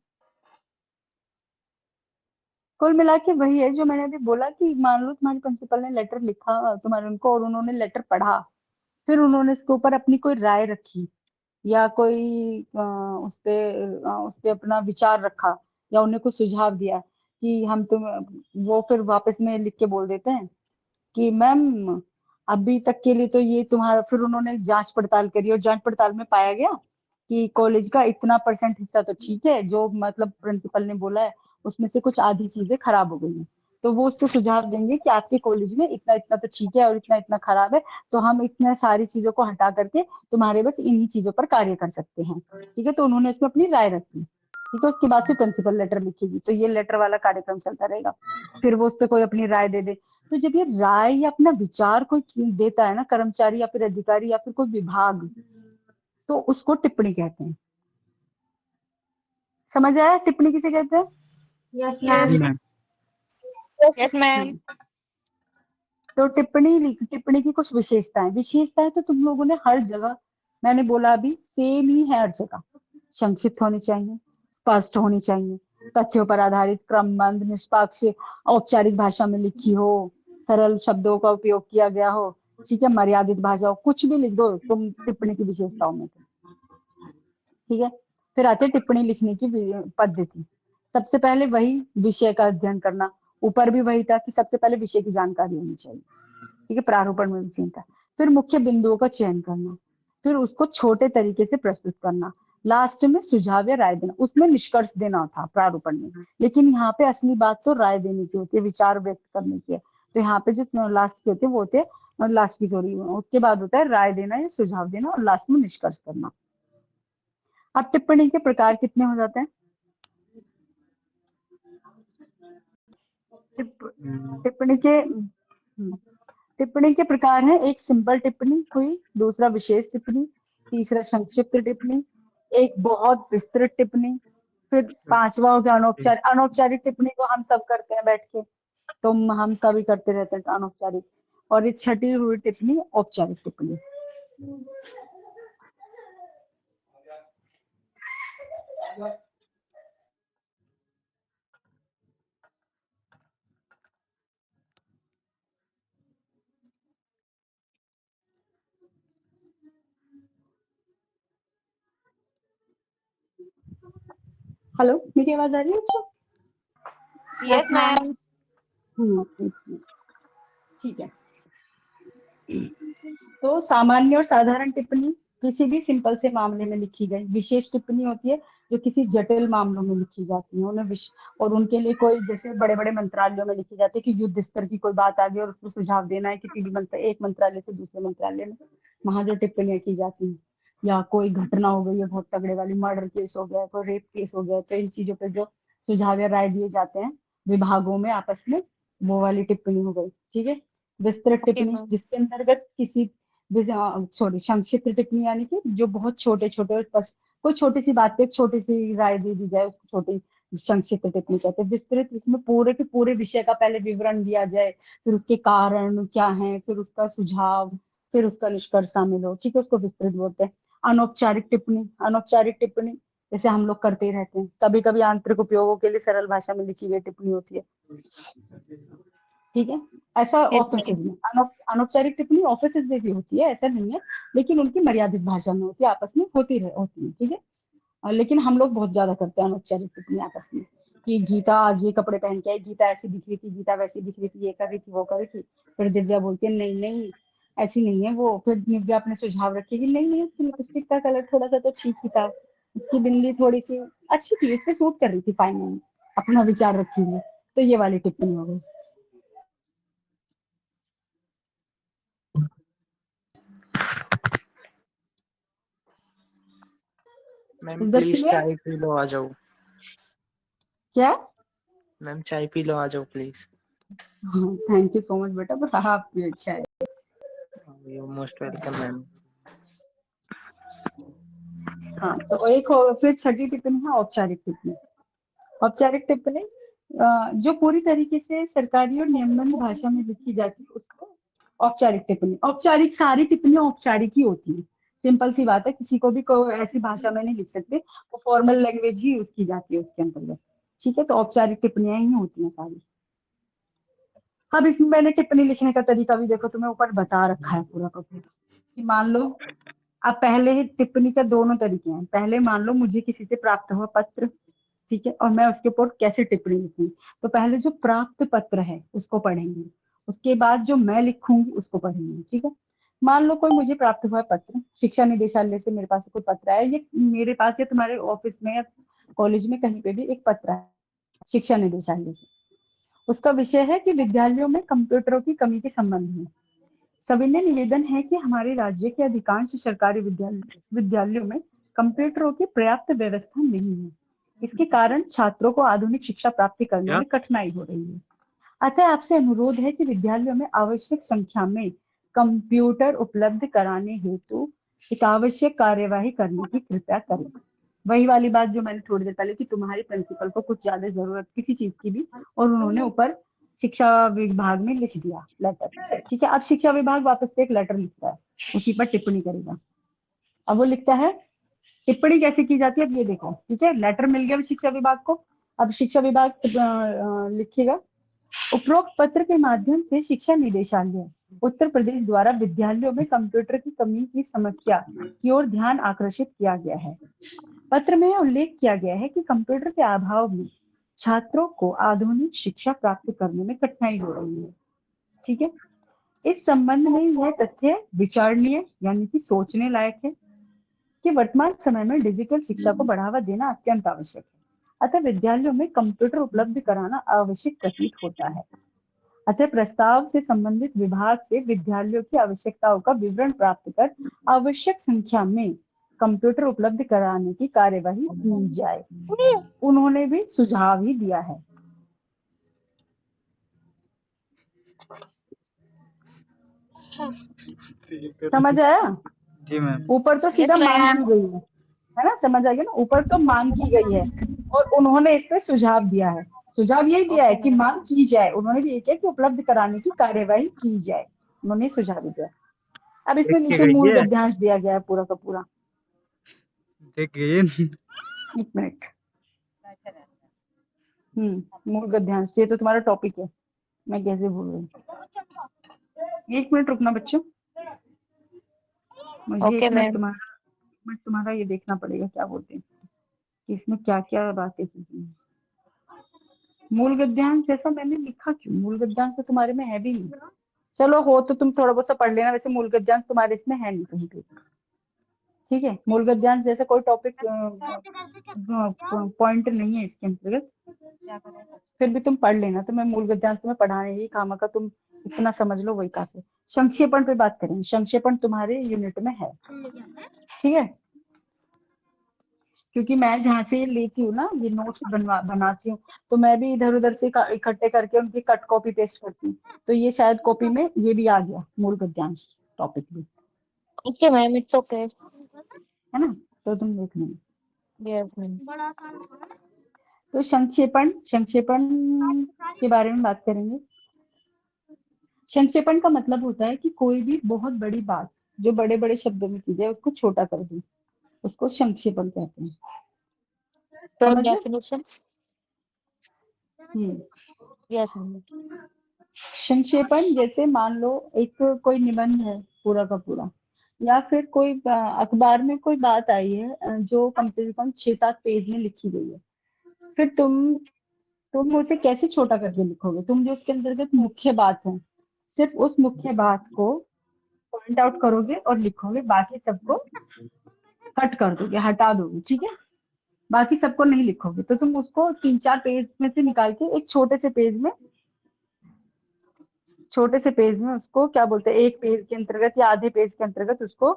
कुल मिला के वही है जो मैंने अभी बोला कि मान लो तुम्हारे प्रिंसिपल ने लेटर लिखा तुम्हारे उनको, और उन्होंने लेटर पढ़ा, फिर उन्होंने इसके ऊपर अपनी कोई राय रखी या कोई उस पे अपना विचार रखा, या उन्हें कुछ सुझाव दिया कि हम तुम, वो फिर वापस में लिख के बोल देते हैं कि मैम अभी तक के लिए तो ये तुम्हारा, फिर उन्होंने जांच पड़ताल करी और जांच पड़ताल में पाया गया कि कॉलेज का इतना % हिस्सा तो ठीक है, जो मतलब प्रिंसिपल ने बोला है उसमें से कुछ आधी चीजें खराब हो गई हैं, तो वो उसको सुझाव देंगे कि आपके कॉलेज में इतना इतना तो ठीक है और इतना इतना खराब है, तो हम इतने सारी चीजों को हटा करके तुम्हारे बस इन्हीं चीजों पर कार्य कर सकते हैं, ठीक है। तो उन्होंने इसमें अपनी राय रखी, ठीक है। उसके बाद फिर प्रिंसिपल लेटर लिखेगी, तो ये लेटर वाला कार्यक्रम चलता रहेगा। फिर वो उस पर कोई अपनी राय दे दे, तो जब ये राय या अपना विचार कोई देता है ना, कर्मचारी या फिर अधिकारी या फिर कोई विभाग, तो उसको टिप्पणी कहते हैं। समझ आया टिप्पणी किसे कहते हैं? Yes, Yes. ma'am. Yes, ma'am. तो टिप्पणी की कुछ विशेषताएं तो तुम लोगों ने हर जगह, मैंने बोला अभी, सेम ही है हर जगह। संक्षिप्त होनी चाहिए, स्पष्ट होनी चाहिए, तथ्यों पर आधारित, क्रमबद्ध, निष्पक्ष, औपचारिक भाषा में लिखी हो, सरल शब्दों का उपयोग किया गया हो, ठीक है, मर्यादित भाषा हो, कुछ भी लिख दो तुम टिप्पणी की विशेषताओं में। ठीक है, फिर आते टिप्पणी लिखने की पद्धति। सबसे पहले वही विषय का अध्ययन करना, ऊपर भी वही था कि सबसे पहले विषय की जानकारी होनी चाहिए, ठीक है, प्रारूपण में विषय था। फिर मुख्य बिंदुओं का चयन करना, फिर उसको छोटे तरीके से प्रस्तुत करना, लास्ट में सुझाव या राय देना। उसमें निष्कर्ष देना था प्रारूपण में, लेकिन यहाँ पे असली बात तो राय देने की होती है, विचार व्यक्त करने की है। तो यहाँ पे जो लास्ट के होते हैं वो होते हैं, लास्ट की सॉरी, उसके बाद होता है राय देना या सुझाव देना, और लास्ट में निष्कर्ष करना। अब टिप्पणी के प्रकार कितने हो जाते हैं? टिप्पणी के प्रकार हैं, एक सिंपल टिप्पणी हुई, दूसरा विशेष टिप्पणी, तीसरा संक्षिप्त टिप्पणी, एक बहुत विस्तृत टिप्पणी, फिर पांचवा हो गया अनौपचारिक। अनौपचारिक टिप्पणी को हम सब करते हैं बैठ के, तो हम सभी करते रहते हैं अनौपचारिक। और ये छठी हुई टिप्पणी औपचारिक टिप्पणी। हेलो, मेरी आवाज आ रही है? अच्छा, Yes, ma'am. ठीक है। तो सामान्य और साधारण टिप्पणी किसी भी सिंपल से मामले में लिखी गई। विशेष टिप्पणी होती है जो किसी जटिल मामलों में लिखी जाती है, उन्हें और उनके लिए कोई, जैसे बड़े बड़े मंत्रालयों में लिखी जाती है कि युद्ध स्तर की कोई बात आ गई और उसको सुझाव देना है किसी भी एक मंत्रालय से दूसरे मंत्रालय में, वहां जो टिप्पणियां की जाती हैं। या कोई घटना हो गई है बहुत तगड़े वाली, मर्डर केस हो गया, कोई रेप केस हो गया, तो इन चीजों पर जो सुझाव या राय दिए जाते हैं विभागों में आपस में, वो वाली टिप्पणी हो गई। ठीक है। विस्तृत Okay, टिप्पणी, ma'am. जिसके अंतर्गत किसी सॉरी संक्षिप्त टिप्पणी, यानी कि जो बहुत छोटे छोटे, कोई छोटी सी बात पे छोटी सी राय दे दी जाए, उसको छोटी संक्षिप्त टिप्पणी कहते हैं। विस्तृत, इसमें पूरे के पूरे विषय का पहले विवरण दिया जाए, फिर उसके कारण क्या है, फिर उसका सुझाव, फिर उसका निष्कर्ष शामिल हो, ठीक है, उसको विस्तृत बोलते हैं। अनौपचारिक टिप्पणी, अनौपचारिक टिप्पणी जैसे हम लोग करते ही रहते हैं, कभी कभी आंतरिक उपयोगों के लिए सरल भाषा में लिखी गई टिप्पणी होती है। ठीक है, ऐसा Yes, ऑफिस ma'am. में अनौपचारिक टिप्पणी ऑफिस में भी होती है, ऐसा नहीं है, लेकिन उनकी मर्यादित भाषा में होती है, आपस में होती है। ठीक है, लेकिन हम लोग बहुत ज्यादा करते हैं अनौपचारिक टिप्पणी आपस में, कि गीता आज ये कपड़े पहन के आई, गीता ऐसी दिख रही थी, गीता वैसी दिख रही थी, ये कर रही थी, वो कर रही थी। फिर दिव्या बोलती है नहीं नहीं ऐसी नहीं है वो, फिर दिव्या अपने सुझाव रखेगी, नहीं नहीं उसकी लिपस्टिक का कलर थोड़ा सा तो ठीक ही था, उसकी बिंदी थोड़ी सी अच्छी थी, उस पर सूट कर रही थी, फाइनली अपना विचार रखेंगे। तो ये वाली टिप्पणी हो गई। मैम इधर प्लीज क्लियर? चाय पी लो, आ जाओ। क्या? मैम चाय पी लो, आ जाओ प्लीज। हाँ, थैंक यू सो मच बेटा, पर आप भी अच्छा है। You most welcome ma'am. हाँ, तो फिर छठी टिप्पणी है औपचारिक टिप्पणी। औपचारिक टिप्पणी जो पूरी तरीके से सरकारी और नियमबद्ध भाषा में लिखी जाती है उसको औपचारिक टिप्पणी। औपचारिक, सारी टिप्पणियां औपचारिक ही होती है, सिंपल सी बात है, किसी को भी कोई ऐसी भाषा में नहीं लिख सकते, वो फॉर्मल लैंग्वेज ही यूज की जाती है उसके अंतर्गत। ठीक है, तो औपचारिक टिप्पणियां ही होती हैं सारी। अब इसमें मैंने टिप्पणी लिखने का तरीका भी देखो तुम्हें ऊपर बता रखा है पूरा का पूरा, कि मान लो अब पहले ही टिप्पणी का दोनों तरीके हैं। पहले मान लो मुझे किसी से प्राप्त हुआ पत्र, ठीक है, और मैं उसके ऊपर कैसे टिप्पणी लिखूं, तो पहले जो प्राप्त पत्र है उसको पढ़ेंगे, उसके बाद जो मैं लिखूंगी उसको पढ़ेंगे। ठीक है, मान लो कोई मुझे प्राप्त हुआ पत्र, शिक्षा निदेशालय से मेरे पास कोई पत्र आया, ये मेरे पास या तुम्हारे ऑफिस में या कॉलेज में कहीं पे भी एक पत्र है शिक्षा निदेशालय से, उसका विषय है कि विद्यालयों में कंप्यूटरों की कमी के संबंध में सविनय निवेदन है कि हमारे राज्य के अधिकांश सरकारी विद्यालयों में कंप्यूटरों की पर्याप्त व्यवस्था नहीं है। इसके कारण छात्रों को आधुनिक शिक्षा प्राप्त करने में कठिनाई हो रही है। अतः आपसे अनुरोध है कि विद्यालयों में आवश्यक संख्या में कंप्यूटर उपलब्ध कराने हेतु एक आवश्यक कार्यवाही करने की कृपया करें। वही वाली बात जो मैंने थोड़ी देर पहले कि तुम्हारी प्रिंसिपल को कुछ ज्यादा जरूरत किसी चीज की भी, और उन्होंने ऊपर शिक्षा विभाग में लिख दिया लेटर। ठीक है, अब शिक्षा विभाग वापस से एक लेटर लिखता है, उसी पर टिप्पणी करेगा। अब वो लिखता है, टिप्पणी कैसे की जाती है अब ये देखो। ठीक है, लेटर मिल गया शिक्षा विभाग को। अब शिक्षा विभाग लिखेगा, उपरोक्त पत्र के माध्यम से शिक्षा निदेशालय उत्तर प्रदेश द्वारा विद्यालयों में कंप्यूटर की कमी की समस्या की ओर ध्यान आकर्षित किया गया है। पत्र में उल्लेख किया गया है कि कंप्यूटर के अभाव में छात्रों को आधुनिक शिक्षा प्राप्त करने में कठिनाई हो रही है। ठीक है, इस संबंध में यह तथ्य विचारणीय यानी कि सोचने लायक है कि वर्तमान समय में डिजिटल शिक्षा को बढ़ावा देना अत्यंत आवश्यक है। अतः विद्यालयों में कंप्यूटर उपलब्ध कराना आवश्यक प्रतीत होता है। अतः प्रस्ताव से संबंधित विभाग से विद्यालयों की आवश्यकताओं का विवरण प्राप्त कर आवश्यक संख्या में कंप्यूटर उपलब्ध कराने की कार्यवाही की जाए। उन्होंने भी सुझाव ही दिया है। समझ आया? जी मैम। ऊपर तो सीधा Yes, मांग ma'am. की गई है ना, समझ आ गया ना? ऊपर तो मांग की गई है और उन्होंने इस पे सुझाव दिया है। सुझाव यही दिया है Okay, कि ma'am. मांग की जाए, उन्होंने भी ये किया कि उपलब्ध कराने की कार्यवाही की जाए, उन्होंने सुझाव दिया। अब देख इसमें के नीचे गई मूल है, गद्यांश दिया गया है पूरा का पूरा। देख गई है। एक मिनट, मूल गद्यांश, ये तो तुम्हारा टॉपिक है, मैं कैसे भूल गई। एक मिनट रुकना बच्चों, मुझे Okay, ma'am. एक मिनट तुम्हारा ये देखना पड़ेगा क्या बोलते हैं कि इसमें क्या क्या बातें की गई हैं। मूल गद्यांश जैसा मैंने लिखा क्यों? मूल गद्यांश तो तुम्हारे में है भी नहीं। चलो हो तो तुम थोड़ा बहुत सा पढ़ लेना, वैसे मूल गद्यांश तुम्हारे इसमें है नहीं कहीं पे। ठीक है, मूल गद्यांश जैसा कोई टॉपिक पॉइंट नहीं है इसके अंतर्गत, फिर भी तुम पढ़ लेना। तो मैं मूल गद्यांश तुम्हें पढ़ाने ही खामा का, तुम इतना समझ लो वही काफी। संक्षेपण पे बात करेंगे, संक्षेपण तुम्हारे यूनिट में है। ठीक है, क्योंकि मैं जहाँ से लेती हूँ ना, ये नोट्स बनाती हूँ, तो मैं भी इधर उधर से इकट्ठे करके उनकी कट कॉपी पेस्ट करती हूँ। तो ये शायद कॉपी में ये भी आ गया, मूल गद्यांश टॉपिक भी, Okay, ma'am. It's okay. है ना? तो तुम देख लेना। Yes, ma'am. तो संक्षेपण, संक्षेपण के बारे में बात करेंगे। संक्षेपण का मतलब होता है कि कोई भी बहुत बड़ी बात जो बड़े बड़े शब्दों में की जाए उसको छोटा कर दे, उसको संक्षेपण कहते हैं। Short समझ रहे? definition. हम्म Yes, ma'am. संक्षेपण जैसे मान लो एक कोई निबंध है पूरा का पूरा, या फिर कोई अखबार में कोई बात आई है जो कम से कम 6-7 पेज में लिखी गई है। फिर तुम उसे कैसे छोटा करके लिखोगे? तुम जो उसके अंतर्गत मुख्य बात है, सिर्फ उस मुख्य बात को पॉइंट आउट करोगे और लिखोगे, बाकी सबको कट कर दोगे, हटा दोगे। ठीक है, बाकी सबको नहीं लिखोगे। तो तुम उसको 3-4 पेज में से निकाल के एक छोटे से पेज में उसको क्या बोलते हैं, एक पेज के अंतर्गत या आधे पेज के अंतर्गत उसको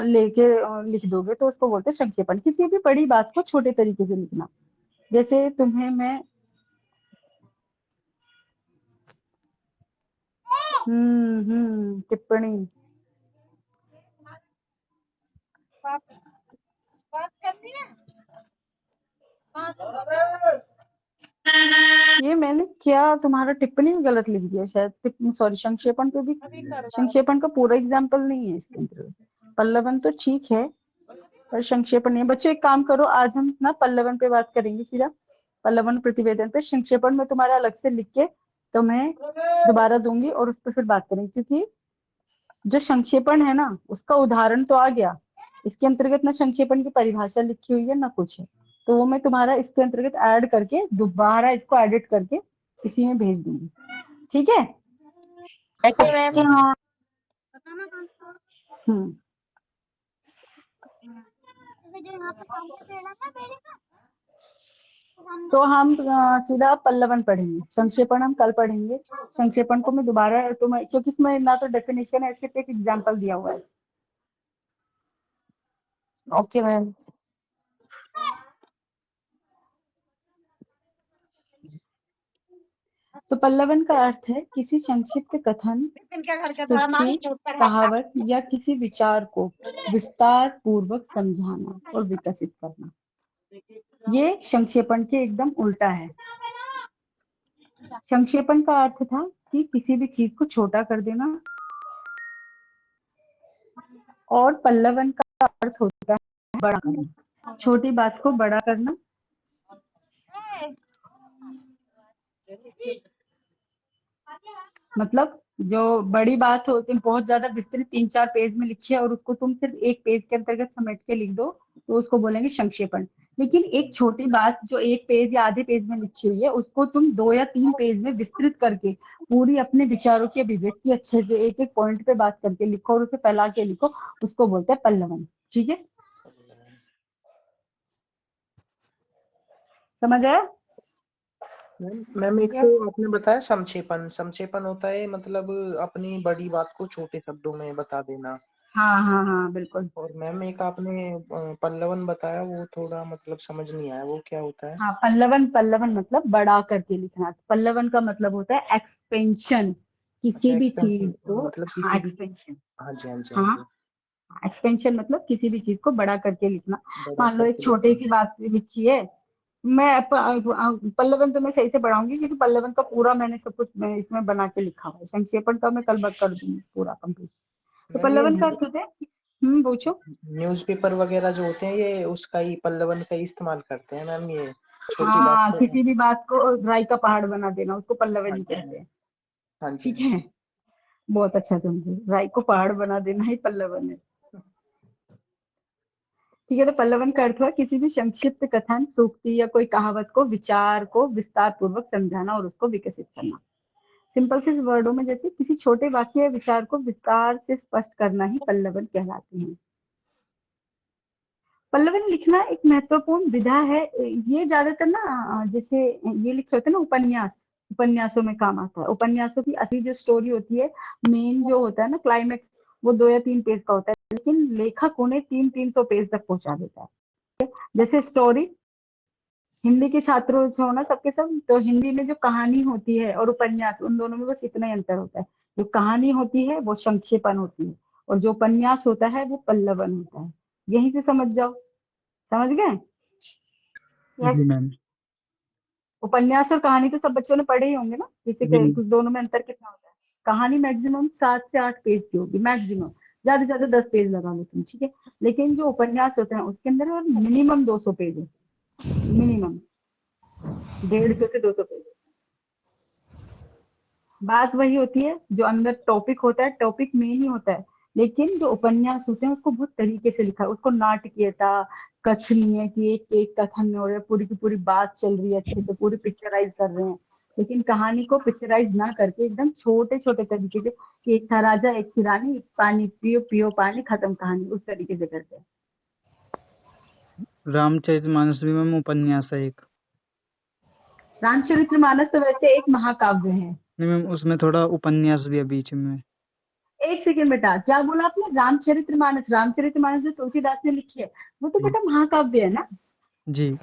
लेके लिख दोगे, तो उसको बोलते हैं संक्षेपण। किसी भी बड़ी बात को छोटे तरीके से लिखना। जैसे तुम्हें मैं टिप्पणी, ये मैंने क्या तुम्हारा टिप्पणी भी गलत लिख दिया शायद, सॉरी, संक्षेपण पे भी, संक्षेपण का पूरा एग्जाम्पल नहीं है इसके अंदर। पल्लवन तो ठीक है पर संक्षेपण नहीं है। बच्चों एक काम करो, आज हम ना पल्लवन पे बात करेंगे सीधा, पल्लवन प्रतिवेदन पे। संक्षेपण में तुम्हारा अलग से लिख के तो मैं दोबारा दूंगी और उस पर फिर बात करेंगे, क्योंकि जो संक्षेपण है ना उसका उदाहरण तो आ गया, इसके अंतर्गत ना संक्षेपण की परिभाषा लिखी हुई है ना कुछ है, तो वो मैं तुम्हारा इसके अंतर्गत ऐड करके दोबारा इसको एडिट करके इसी में भेज दूंगी। ठीक है? Okay, ma'am. हम्म तो हम सीधा पल्लवन पढ़ेंगे, संक्षेपण हम कल पढ़ेंगे। संक्षेपण को मैं दोबारा तुम्हें, क्योंकि इसमें ना तो डेफिनेशन है, सिर्फ एक एग्जांपल दिया हुआ है। Okay, ma'am. तो पल्लवन का अर्थ है किसी संक्षिप्त कथन, सूक्ति, कहावत या किसी विचार को विस्तार पूर्वक समझाना और विकसित करना। ये संक्षेपण के एकदम उल्टा है। संक्षेपण का अर्थ था कि किसी भी चीज को छोटा कर देना, और पल्लवन का अर्थ होता है बड़ा करना, छोटी बात को बड़ा करना। मतलब जो बड़ी बात हो, तुम बहुत ज्यादा विस्तृत 3-4 पेज में लिखी है और उसको तुम सिर्फ एक पेज के अंतर्गत समेट के लिख दो, तो उसको बोलेंगे संक्षेपण। लेकिन एक छोटी बात जो 1 पेज या आधे पेज में लिखी हुई है, उसको तुम 2 या 3 पेज में विस्तृत करके पूरी अपने विचारों की अभिव्यक्ति अच्छे से एक एक पॉइंट पे बात करके लिखो और उसे फैला के लिखो, उसको बोलते हैं पल्लवन। ठीक है, समझ आया? मैम एक तो आपने बताया संक्षेपण, संक्षेपण होता है मतलब अपनी बड़ी बात को छोटे शब्दों में बता देना। हाँ हाँ हाँ बिल्कुल। और मैम एक आपने पल्लवन बताया, वो थोड़ा मतलब समझ नहीं आया, वो क्या होता है? हाँ, पल्लवन, पल्लवन मतलब बड़ा करके लिखना। पल्लवन का मतलब होता है एक्सपेंशन, किसी अच्छा, भी चीज को। मतलब हाँ, किसी भी। एक्सपेंशन। हाँ जी, हाँ जी, हाँ हाँ, जी। एक्सपेंशन मतलब किसी भी चीज को बड़ा करके लिखना। बड़ा मान लो एक करके छोटी लिखना। सी बात लिखी है, मैं पल्लवन तो मैं सही से बढ़ाऊंगी, क्योंकि पल्लवन का पूरा मैंने सब कुछ मैं इसमें बना के लिखा हुआ है। संक्षेपण का मैं कल बात कर दूंगी पूरा कंप्लीट। तो मैम ये पल्लवन का अर्थ होता है, पूछो। न्यूज़पेपर वगैरह जो होते हैं, ये उसका ही पल्लवन का ही इस्तेमाल करते हैं मैम, ये छोटी बात हाँ, को। किसी भी बात को राई का पहाड़ बना देना, उसको पल्लवन हाँ ही जी, कहते हैं। हाँ जी, ठीक हाँ जी। है, बहुत अच्छा समझे, राई को पहाड़ बना देना ही पल्लवन है। ठीक है, तो पल्लवन का अर्थ हुआ किसी भी संक्षिप्त कथन, सूक्ति या कोई कहावत को, विचार को विस्तार पूर्वक समझाना और उसको विकसित करना। सिंपल से वर्डों में जैसे किसी छोटे वाक्य या विचार को विस्तार से स्पष्ट करना ही पल्लवन कहलाते हैं। पल्लवन लिखना एक महत्वपूर्ण विधा है। ये ज्यादातर ना जैसे ये लिखे होते हैं ना उपन्यास, उपन्यासों में काम आता है। उपन्यासों की असली जो स्टोरी होती है, मेन जो होता है ना क्लाइमेक्स, वो 2 या 3 पेज का होता है, लेकिन लेखक उन्हें 300-300 पेज तक पहुंचा देता है। जैसे स्टोरी, हिंदी के छात्रों जो हो ना सबके सब, तो हिंदी में जो कहानी होती है और उपन्यास, उन दोनों में बस इतना ही अंतर होता है। जो कहानी होती है वो संक्षेपण होती है, और जो उपन्यास होता है वो पल्लवन होता है। यहीं से समझ जाओ, समझ गए? जी मैम। उपन्यास और कहानी तो सब बच्चों ने पढ़े ही होंगे ना, किसी जी के कुछ दोनों में अंतर कितना होता है? कहानी मैक्सिमम 7 से 8 पेज की होगी, मैक्सिमम, ज्यादा से ज्यादा 10 पेज लगा लो तुम। ठीक है, लेकिन जो उपन्यास होते हैं उसके अंदर मिनिमम 200 पेज है, मिनिमम 150 से 200 पेज। बात वही होती है, जो अंदर टॉपिक होता है, टॉपिक मेन ही होता है, लेकिन जो उपन्यास होते हैं उसको बहुत तरीके से लिखा है, उसको नाटकीयता, कथनीय कि एक एक कथन में हो रहा है, पूरी की पूरी बात चल रही है अच्छे से, पूरी पिक्चराइज कर रहे हैं। लेकिन कहानी को पिक्चराइज ना करके एकदम छोटे छोटे तरीके से, कि एक था राजा एक थी रानी, पानी पियो पियो पानी, खत्म कहानी, उस तरीके से करते हैं। रामचरितमानस भी मैम उपन्यास है एक। रामचरितमानस तो वैसे एक महाकाव्य है। नहीं मैम, उसमें थोड़ा उपन्यास भी है बीच में। एक सेकंड बेटा, क्या बोला आपने? रामचरितमानस, रामचरितमानस जो तुलसीदास ने लिखी है, वो तो बेटा महाकाव्य है ना। जी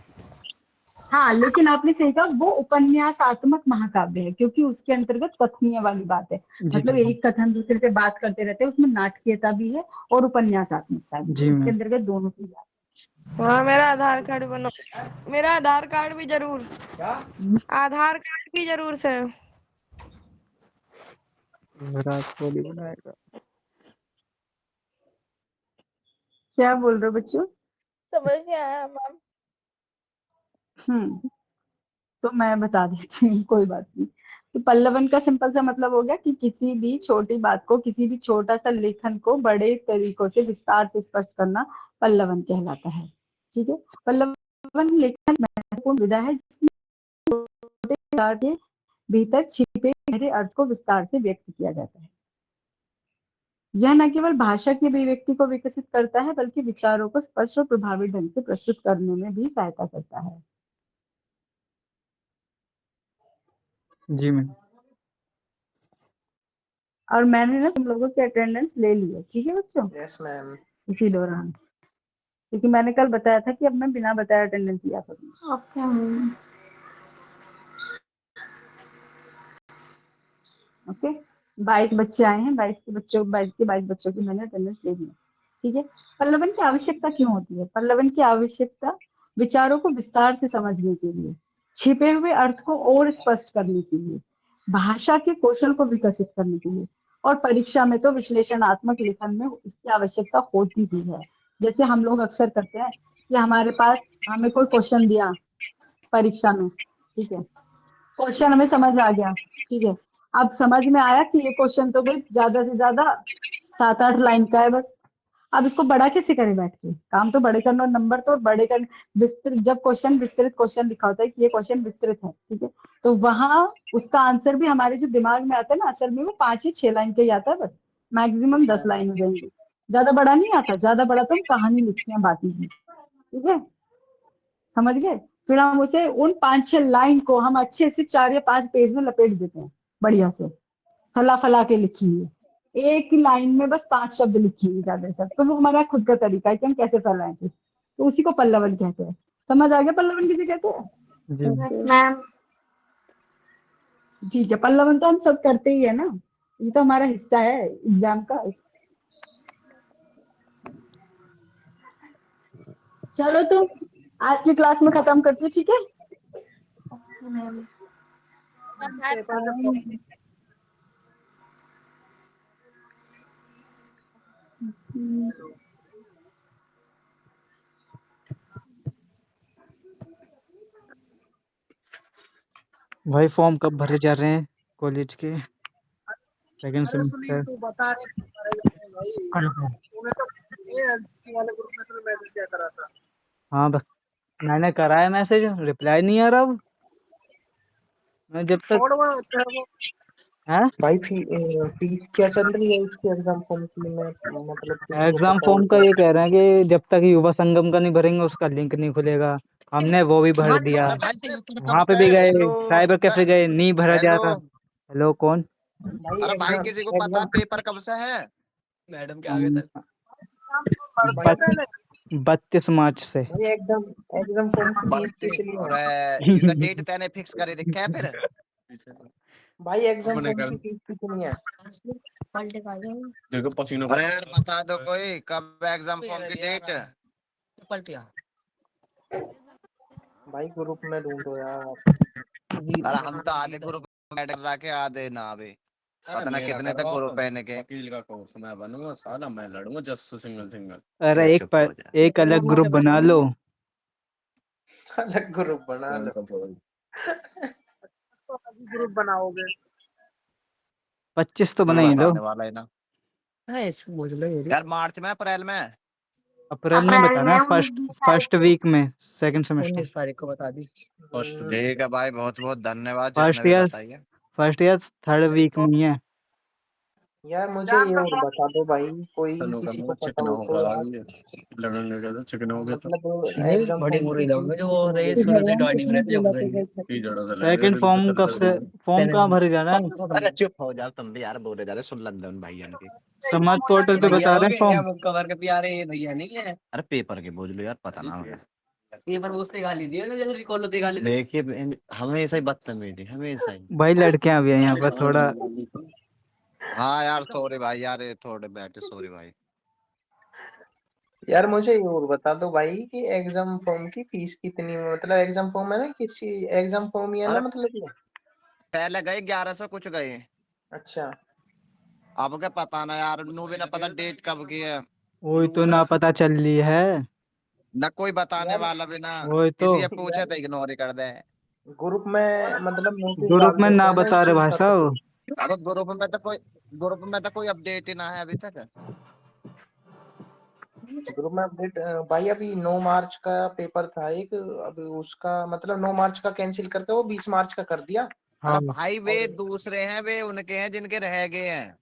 हाँ, लेकिन आपने सही कहा, वो उपन्यासात्मक महाकाव्य है, क्योंकि उसके अंतर्गत कथनीय वाली बात है। जी मतलब मैम। एक कथन दूसरे से बात करते रहते हैं, उसमें नाटकीयता भी है और उपन्यासात्मकता भी है, जी इसके मैम। अंतर्गत दोनों की बात हाँ, मेरा आधार कार्ड बनो, मेरा आधार कार्ड भी जरूर, है। आधार कार्ड भी जरूर से। विराट कोहली बनाएगा। क्या बोल रहे हो बच्चों? समझ नहीं आया मैम। हम्म तो मैं बता देती हूँ, कोई बात नहीं। तो पल्लवन का सिंपल सा मतलब हो गया कि किसी भी छोटी बात को, किसी भी छोटा सा लेखन को बड़े तरीकों से विस्तार से स्पष्ट करना पल्लवन कहलाता है। ठीक है, पल्लवन लेखन महत्वपूर्ण विधा है जिसमें विचार के भीतर छिपे गहरे अर्थ को विस्तार से व्यक्त किया जाता है। यह न केवल भाषा की अभिव्यक्ति को विकसित करता है, बल्कि विचारों को स्पष्ट और प्रभावी ढंग से प्रस्तुत करने में भी सहायता करता है। जी मैम। और मैंने ना तुम लोगों की अटेंडेंस ले ली है, ठीक है बच्चों, यस मैम। इसी दौरान, क्योंकि मैंने कल बताया था कि अब मैं बिना बताए अटेंडेंस लिया करूंगी। Okay ma'am. ओके, 22 बच्चे आए हैं, 22 बच्चों की मैंने अटेंडेंस ले ली है, ठीक है। पल्लवन की आवश्यकता क्यों होती है? पल्लवन की आवश्यकता विचारों को विस्तार से समझने के लिए, छिपे हुए अर्थ को और स्पष्ट करने के लिए, भाषा के कौशल को विकसित करने के लिए, और परीक्षा में तो विश्लेषणात्मक लेखन में इसकी आवश्यकता होती ही है। जैसे हम लोग अक्सर करते हैं कि हमारे पास हमें कोई क्वेश्चन दिया परीक्षा में, ठीक है, क्वेश्चन हमें समझ आ गया, ठीक है, अब समझ में आया कि ये क्वेश्चन तो भाई ज्यादा से ज्यादा 7-8 लाइन का है बस। अब इसको बड़ा कैसे करें बैठ के? काम तो बड़े करना और नंबर तो बड़े कर, विस्तृत, जब क्वेश्चन विस्तृत क्वेश्चन लिखा होता है कि ये क्वेश्चन विस्तृत है, ठीक है, तो वहां उसका आंसर भी हमारे जो दिमाग में आता है ना, असल में वो 5 या 6 लाइन का ही आता है बस, मैक्सिमम 10 लाइन हो जाएंगे, ज्यादा बड़ा नहीं आता। ज्यादा बड़ा तो हम कहानी लिखते हैं बाकी की, ठीक है, समझ गए? फिर हम उसे उन 5-6 लाइन को हम अच्छे से 4 या 5 पेज में लपेट देते हैं, बढ़िया से फला फला के लिखेंगे, एक ही लाइन में बस 5 शब्द लिखेंगे ज्यादा से। तो वो हमारा खुद का तरीका है कि हम कैसे फैलाएंगे, तो उसी को पल्लवन कहते हैं। समझ आ गया पल्लवन किसे कहते हैं? जी मैम। ठीक है, पल्लवन तो हम सब करते ही है ना, ये तो हमारा हिस्सा है एग्जाम का। चलो तो आज की क्लास में खत्म करते हैं, ठीक है? मैम। भाई फॉर्म कब भरे जा रहे हैं कॉलेज के सेकंड सेमेस्टर? तू बता रहे भाई, तूने तो एलसीसी वाले ग्रुप में तो मैसेज क्या करा था? हाँ बस मैंने कराया मैसेज, रिप्लाई नहीं आ रहा। अब मैं जब तक छोड़ वो है भाई फीस क्या चल रही है इसके एग्जाम फॉर्म के लिए? मैं मतलब किसी को एग्जाम पता फॉर्म हो का तो। ये कह रहे हैं कि जब तक युवा संगम का नहीं भरेंगे उसका लिंक नहीं खुलेगा। हमने वो भी भर दिया, वहां पे भी गए, साइबर कैफे गए, नहीं भरा जा रहा। हेलो कौन? भाई अरे भाई एग्जाम किसी को पता है पेपर कब से है? मैडम के आगे तक भर दिया पहले? 32 मार्च से। भाई एग्जाम फॉर्म की फीस 32 कितनी और है? ये तो डेट तैने फिक्स करे देखा है फिर। भाई एग्जाम फॉर्म की फीस कितनी है? देखो पसीना। अरे यार बता दो कोई कब एग्जाम फॉर्म की डेट? पलटिया भाई ग्रुप में ढूंढो यार। अरे हम तो आधे ग्रुप मैडम रखे आधे ना अभी पता ना कितने तक ग्रुप है इनके। वकील का कोर्स मैं बनूंगा साला, मैं लड़ूंगा जस्ट सिंगल। अरे एक अलग ग्रुप बना लो। अलग ग्रुप बना लो। ग्रुप बनाओगे? 25 तो बना ही लो। वाला है ना यार, मार्च में अप्रैल में? अप्रैल में बताना है, फर्स्ट वीक में सेकंड सेमेस्टर। 19 तारीख को बता दी। ठीक है भाई, बहुत बहुत धन्यवाद फर्स्ट जिसने भी ईयर बताई है। फर्स्ट ईयर थर्ड वीक में ही है। यार मुझे ये और बता दो भाई, कोई किसी को पता हो तो यार। मतलब एग्जाम बड़ी मुरी दूंगा जो वो रही शुरू से गाड़ी में रहती है। सेकंड फॉर्म कब से? फॉर्म कहाँ भरे जाना है? अरे चुप हो जाओ तुम भी यार, बोले जा रहे सुन लंदन उन भाई की। समाज पोर्टल पे बता रहे हैं फॉर्म। कवर के प्यारे भैया नहीं है। अरे पेपर के बोझ लो यार, पता ना होगा। पेपर पूछते गाली दिए ना, जैसे रिकॉल होती गाली। देखिए हमेशा ही बदतमीजी, हमेशा ही। भाई लड़कियां भी हैं यहाँ पर थोड़ा। हाँ यार सॉरी भाई, यार थोड़े बैठे, सॉरी भाई। यार मुझे ये और बता दो भाई कि एग्जाम फॉर्म की फीस कितनी है? मतलब एग्जाम फॉर्म है ना, किसी एग्जाम फॉर्म ही है ना, मतलब ये पहले गए 1100 कुछ गए। अच्छा, अब क्या पता ना यार, नो भी ना पता डेट कब की है। वही तो ना पता चल रही है ना कोई बताने वाला भी ना, वही तो। किसी पूछे तो इग्नोर ही कर दे। ग्रुप में मतलब नोटिस ग्रुप डाल में देते ना हैं ना बता इस रहे चीज भाई का। साहब। अब ग्रुप में तो कोई अपडेट ही ना है अभी तक। ग्रुप में अपडेट भाई, अभी 9 मार्च का पेपर था एक, अभी उसका मतलब 9 मार्च का कैंसिल करके वो 20 मार्च का कर दिया। अरे भाई वे दूसरे हैं, वे उनके हैं जिनके रह गए हैं।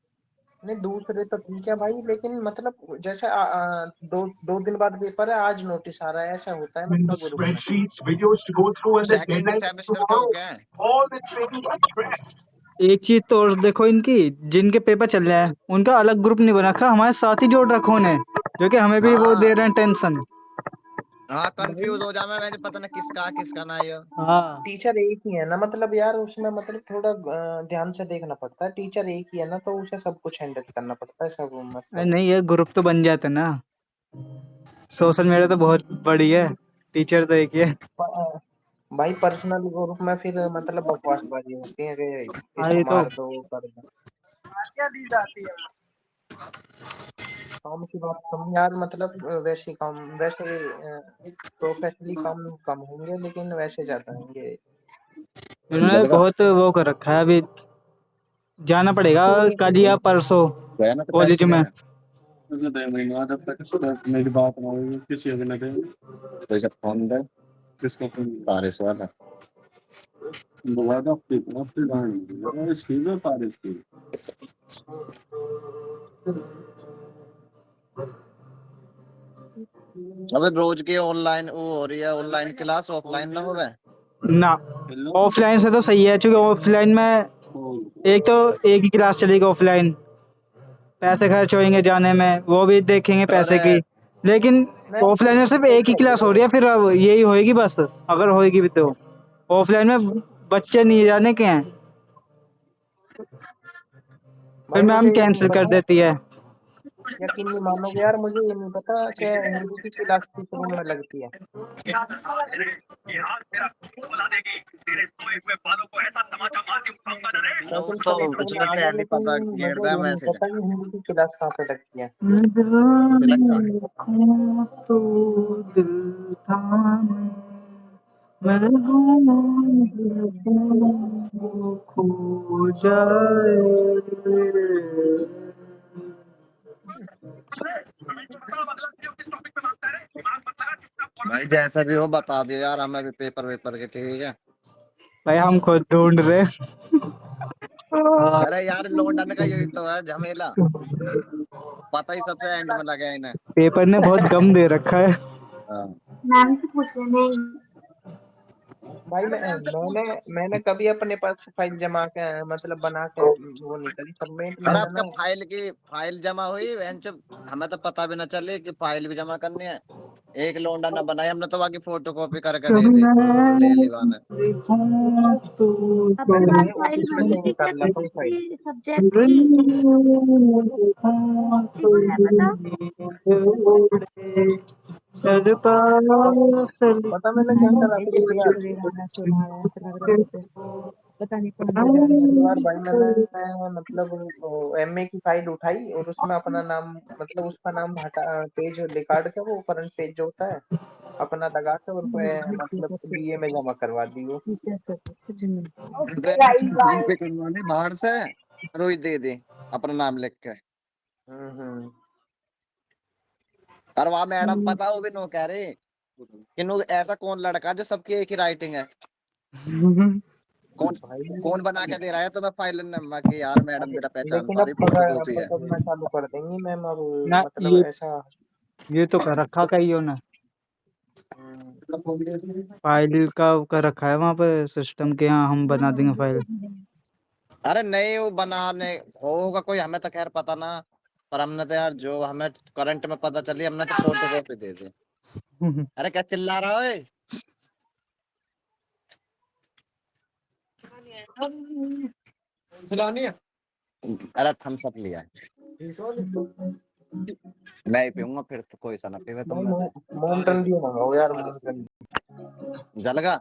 नहीं दूसरे तो ठीक है भाई, लेकिन मतलब जैसे दो दिन बाद पेपर है, आज नोटिस आ रहा है, ऐसा होता है मतलब ग्रुप में। सेकंड सेमेस्टर के हो गए। एक चीज तो और देखो, इनकी जिनके पेपर चल रहे हैं उनका अलग ग्रुप नहीं बना रखा, हमारे साथ ही जोड़ रखो उन्हें, जो कि हमें भी वो दे रहे हैं टेंशन। हाँ भाई कंफ्यूज हो जा मैं पता ना किसका ना ये। हाँ टीचर एक ही है ना, मतलब यार उसमें मतलब थोड़ा ध्यान से देखना पड़ता है। टीचर एक ही है ना, तो उसे सब कुछ हैंडल करना पड़ता है सब, अरे मतलब नहीं, ये ग्रुप तो बन जाते ना। सोशल मीडिया तो बहुत बड़ी है, टीचर तो एक ही है। भाई पर्सनल ग्रुप में फिर मतलब बकवासबाजी होती है कि हाँ इसको ये तो मार दो वो कर दो। काम की बात कम यार, मतलब वैसे काम, वैसे प्रोफेशनली काम कम होंगे लेकिन वैसे ज्यादा होंगे। इन्होंने जलगा बहुत वो कर रखा है। अभी जाना पड़ेगा कल या परसों गया ना तो कॉलेज पेप्सी में। लेने। जब तक मेरी बात ना हुई किसी को भी ना दे तो इसे फोन दे। किसको फोन? पारिस वाला बुला दो अपनी गाड़ी इसकी ना पारिस की। अबे रोज की ऑनलाइन वो हो रही है, ऑनलाइन क्लास ऑफलाइन ना होवे। ना, ऑफलाइन से तो सही है, क्योंकि ऑफलाइन में एक तो एक ही क्लास चलेगी ऑफलाइन, पैसे खर्च होंगे जाने में, वो भी देखेंगे पैसे अरे की। लेकिन नहीं ऑफलाइन में सिर्फ एक ही क्लास हो रही है, फिर अब यही होएगी बस, अगर होएगी भी तो। ऑफलाइन में बच्चे नहीं जाने के हैं, फिर भाई मुझे मैम ये नहीं कैंसिल कर पता, देती है। यकीन नहीं मानोगे यार, मुझे ये नहीं पता कि हिंदी की क्लास किस रूम में लगती है। वो सोशल तो सेलेक्टर में उसमें आ से गया, नहीं लेकिन पता घेर मुझे रहा है ये नहीं मैसेज पता कि हिंदी की क्लास कहाँ पे लगती है। नजराने सिलेक्ट कर। रखूं तो दिल थामे, मैं घूमूं वो खो जाए। भाई जैसा भी हो बता दियो यार, हमें भी पेपर वेपर के ठीक है। भाई हम खुद ढूंढ रहे हैं। अरे यार लॉन्डन का यही तो है झमेला, पता ही सबसे एंड में लगे हैं इन्हें। पेपर ने बहुत गम दे रखा है। हाँ। मैम से पूछ लेने। भाई मैंने कभी अपने पास फाइल जमा के मतलब बना के वो नहीं करी सबमिट, अरे मैंने आपका ना। फाइल जमा हुई बहन चो, हमें तो पता भी ना चले कि फाइल भी जमा करनी है। एक लोंडा ना बनाई हमने तो बाकी फोटो कॉपी करके जब दे दी ले मैं ली वाने। देखूं तो आपके पास मैंने फाइल ऑफिस में बनी से थी क्या निकाल ला कोई किसी फाइल। भी सब्जेक्ट की? किसी को है पता? पता मैंने क्या करा था एक बार। एक बार भाई मैंने मतलब एमए की फाइल उठाई और उसमें अपना नाम, मतलब उसका नाम हटा, पेज निकाल के वो फ्रंट पेज जो होता है अपना लगा के, और मतलब बीए में जमा करवा दी वो। यहीं पे करवाने बाहर से रोई दे दी अपना नाम लिख के। हम्म। और वहाँ मैडम पता वो भी नो कह रहे कि नो ऐसा कौन लड़का जो सबकी एक ही राइटिंग है। कौन भाई कौन बना के दे रहा है तो मैं फाइल नम्मा की यार मैडम मेरा पहचान लेकिन पा अब रही फोटो कॉपी है। पकड़ना चालू कर देंगी मैम अब, ना, मतलब ऐसा। ये तो कर रखा कईयों ने, हम्म, फाइल का कर रखा है वहां पे सिस्टम के। यहाँ हम बना देंगे फाइल। अरे नहीं वो बनाने होगा कोई, हमें तो खैर पता ना। पर हमने तो यार जो हमें करंट में पता चली हमने तो फोटो कॉपी दे दी। अरे क्या चिल्ला रहा है? खिलानी है। अरे थम्स अप लिया है। मैं ही पीऊंगा फिर तो कोई सा ना पीवे तुम भाई में से। मोम ठंडी मंगाओ यार, मोम ठंडी। जलगा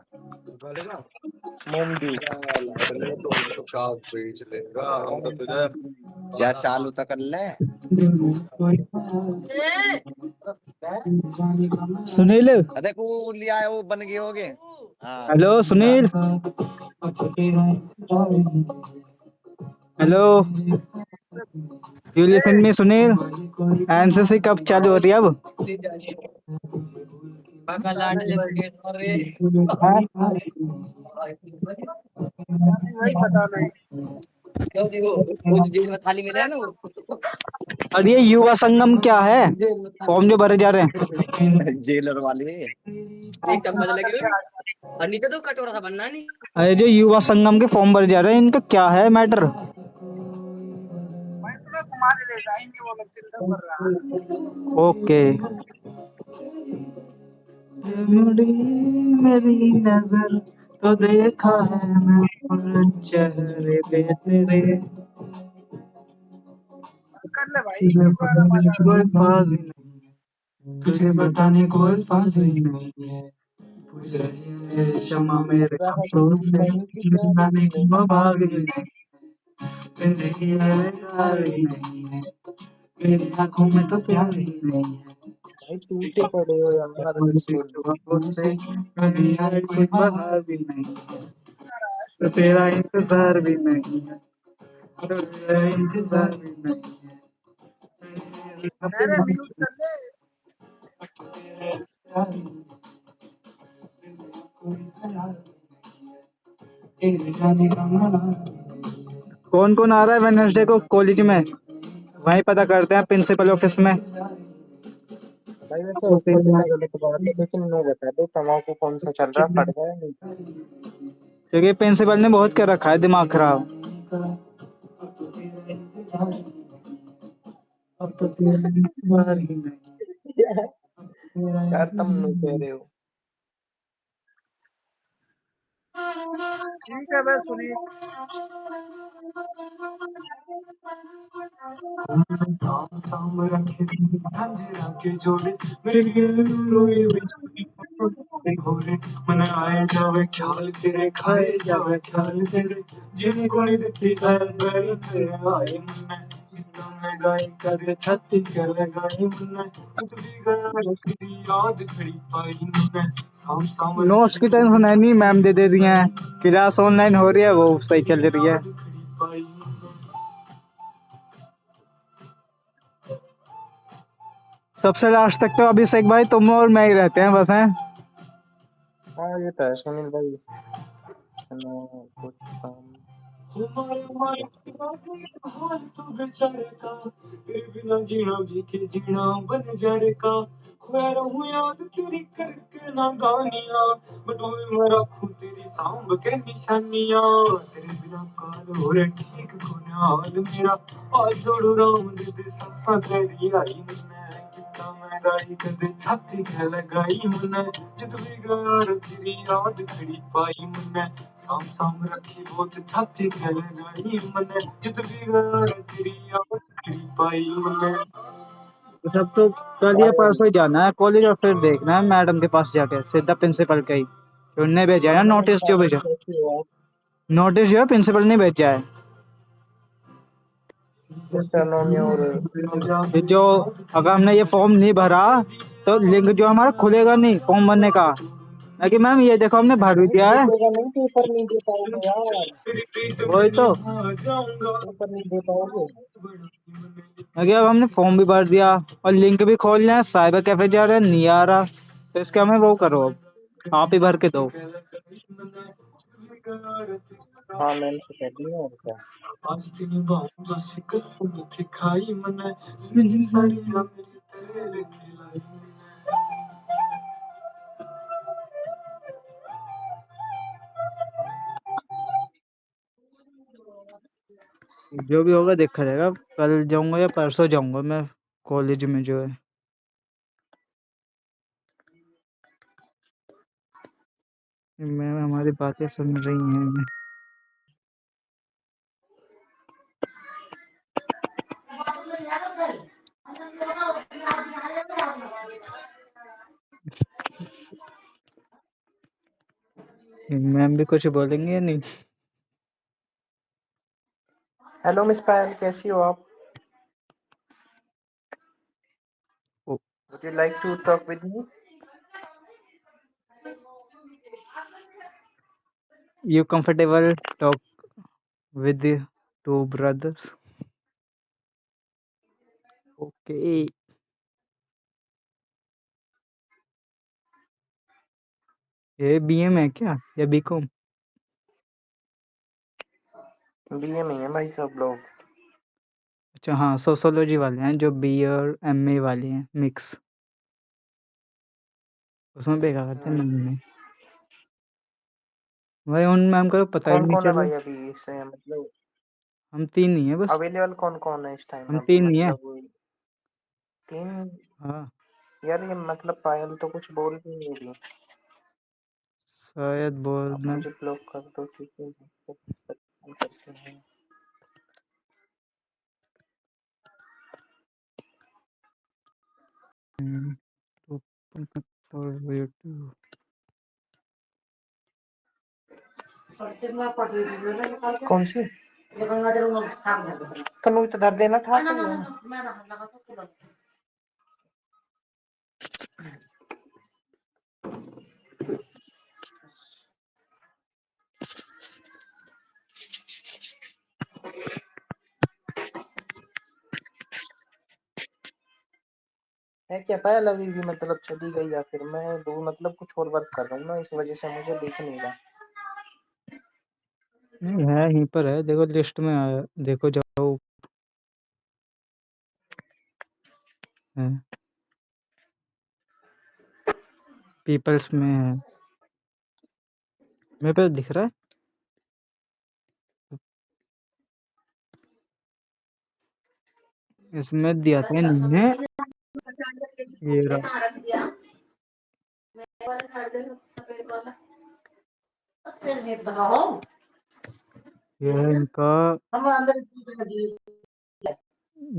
मोम डी। तो क्या बेच लेगा हम तो तुझे। या चालू तो कर ले। सुनील, देख वो लिया है वो बन गई होगी। हाँ हेलो जा। Sunil, hello, you listen me Sunil. NCC कब चालू हो रही है अब? पता नहीं भाई, हाँ? भाई पता नहीं। और ये युवा संगम क्या है? फॉर्म जो भरे जा रहे हैं, जेलर वाली है। अरे जो युवा संगम के फॉर्म भरे जा रहे हैं, इनका क्या है मैटर? ओके, मुड़ी मेरी नजर तो देखा है मैं चेहरे पे तेरे कर ले भाई तुझे इस बार बताने मजा कोई अल्फाज ही नहीं तुझे बताने कोई अल्फाज ही नहीं है बुझ रही है शमा मेरे रहा अफसोस कि में कहीं की प्यारी चिंगाने की नहीं। मबाग ही नहीं जिंदगी है बेकार ही नहीं है मेरी आंखों में तो प्यार ही नहीं है भाई पीछे पड़े हो यार कोई सी बिल्कुल। जुबानों से कभी आए कोई बहार भी नहीं है तो तेरा इंतजार भी नहीं है तो तेरा इंतजार भी नहीं है अरे म्यूट कर ले। कौन कौन आ रहा है वेडनेसडे को कॉलेज में वहीं पता करते हैं प्रिंसिपल ऑफिस में भाई वैसे उसको देना गलत बात है लेकिन नो बता दो तम्बाकू कौन सा चल रहा पड़ गया नहीं। क्योंकि प्रिंसिपल ने बहुत कर रखा है दिमाग खराब अब तो तेरा इंतजार ही नहीं तेरा यार तुम नो इंतजार कह ही रहे हो। ठीक है मैं सुनी। मन आए जावे ख्याल तेरे खाए जावे ख्याल तेरे जिनको नहीं दिखती बड़ी तेरे आए मन गाई कदे छाती कर लगाई मन कुछ भी गया तेरी याद खड़ी पाई मन नोट्स की टेंशन है नहीं मैम दे रही हैं क्लास ऑनलाइन हो रही है वो सही चल रही है सबसे लास्ट तक तो अभिषेक भाई तुम और मैं ही रहते हैं बस हैं हाँ ये तो है सुनील भाई। ना कुछ काम। हाल तो बेचारे का तेरे बिना जीना भी के जीना बन जारे का खोया रहूं याद तेरी करके ना गानियां बटोए मैं रखूं तेरी सांभ के निशानियां तेरे बिना काल हो रे ठीक कोने हाल मेरा आज जोड़ू राम दे सस्सा तेरी आई मैं कितना मैं गाई कदे छाती के लगाई मन जित भी गया तेरी याद खड़ी पाई मन साम साम रखी बहुत छाती के लगाई मन जित भी गया तेरी याद खड़ी पाई मन सब तो कल या हाँ परसों ही जाना है कॉलेज और फिर देखना है मैडम के पास जाके सीधा प्रिंसिपल का ही उनने भेजा है ना हाँ नोटिस जो भेजा कैसी हो आप। नोटिस जो है प्रिंसिपल ने भेजा है मिस्टर नोमी और ये जो अगर हमने ये फॉर्म नहीं भरा तो लिंक जो हमारा खुलेगा नहीं फॉर्म भरने का कि मैम ये देखो हमने भर भी भाई दिया है खुलेगा नहीं पेपर नहीं दे पाओगे यार। वही तो पेपर नहीं दे पाओगे। अगर अब हमने फॉर्म भी भर दिया और लिंक भी खोल लिया साइबर कैफे जा रहे हैं नहीं आ रहा तो इसका हमें वो करो अब आप ही भर के दो हाँ मैंने तो कर दिया और क्या। जो भी होगा देखा जाएगा कल जाऊंगा या परसों जाऊंगा मैं कॉलेज में जो है मैम हमारी बातें सुन रही हैं मैम भी कुछ बोलेंगे या नहीं हेलो मिस पायल कैसी हो आप। ओ, Would you like to talk with me? you comfortable talk with the two brothers okay ये बीएम है क्या या बीकॉम बीए में है भाई सब लोग। अच्छा हाँ सोशोलॉजी वाले हैं जो बी और एमए वाले हैं मिक्स उसमें बेकार करते हैं मैम में भाई उन मैम का तो पता ही कौन नहीं कौन है चला भाई अभी इसे मतलब हम 3 ही हैं बस अवेलेबल कौन कौन है इस टाइम हम अभी 3 ही हैं मतलब 3। हाँ यार ये मतलब पायल तो कुछ बोल भी नहीं रही। शायद अब बोलना। मुझे ब्लॉक कर दो क्योंकि परेशान करते हैं। open for YouTube. कौन सी तनु तो धर देना था है क्या पायल अभी भी मतलब चली गई या फिर मैं दो मतलब कुछ और वर्क कर रहा हूँ ना, इस वजह से मुझे दिख नहीं रहा। नहीं है, यहीं पर है, देखो लिस्ट में आया, देखो जाओ। है पीपल्स में है, मेरे पे दिख रहा है। इसमें दिया था नहीं है, ये रहा। ये है इनका,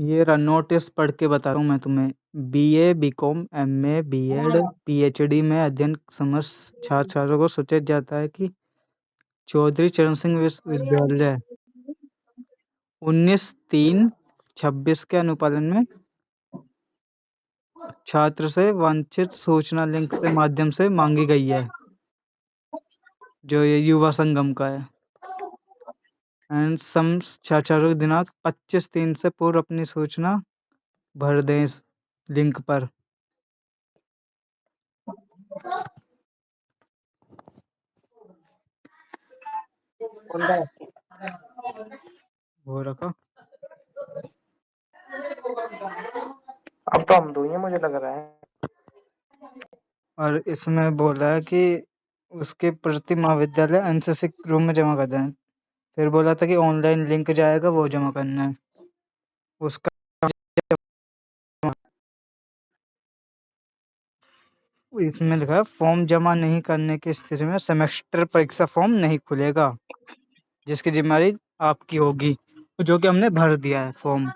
ये रहा नोटिस, पढ़ के बताता हूँ मैं तुम्हें। BA, BCom, MA, BEd, PhD में अध्ययन समस्त छात्रों को सूचित जाता है कि चौधरी चरण सिंह विश्वविद्यालय 19/3/26 के अनुपालन में छात्र से वांछित सूचना लिंक के माध्यम से मांगी गई है, जो ये युवा संगम का है। एंड सम छात्रों को दिनांक 25/3 से पूर्व अपनी सूचना भर दें इस लिंक पर। हो रखा। अब तो हम दो ही हैं मुझे लग रहा है। और इसमें बोला है कि उसके प्रति महाविद्यालय एनसीसी रूम में जमा कर दें। फिर बोला था कि ऑनलाइन लिंक जाएगा, वो जमा करना है उसका। इसमें लिखा है फॉर्म जमा नहीं करने की स्थिति में सेमेस्टर परीक्षा फॉर्म नहीं खुलेगा, जिसकी जिम्मेदारी आपकी होगी, जो कि हमने भर दिया है फॉर्म।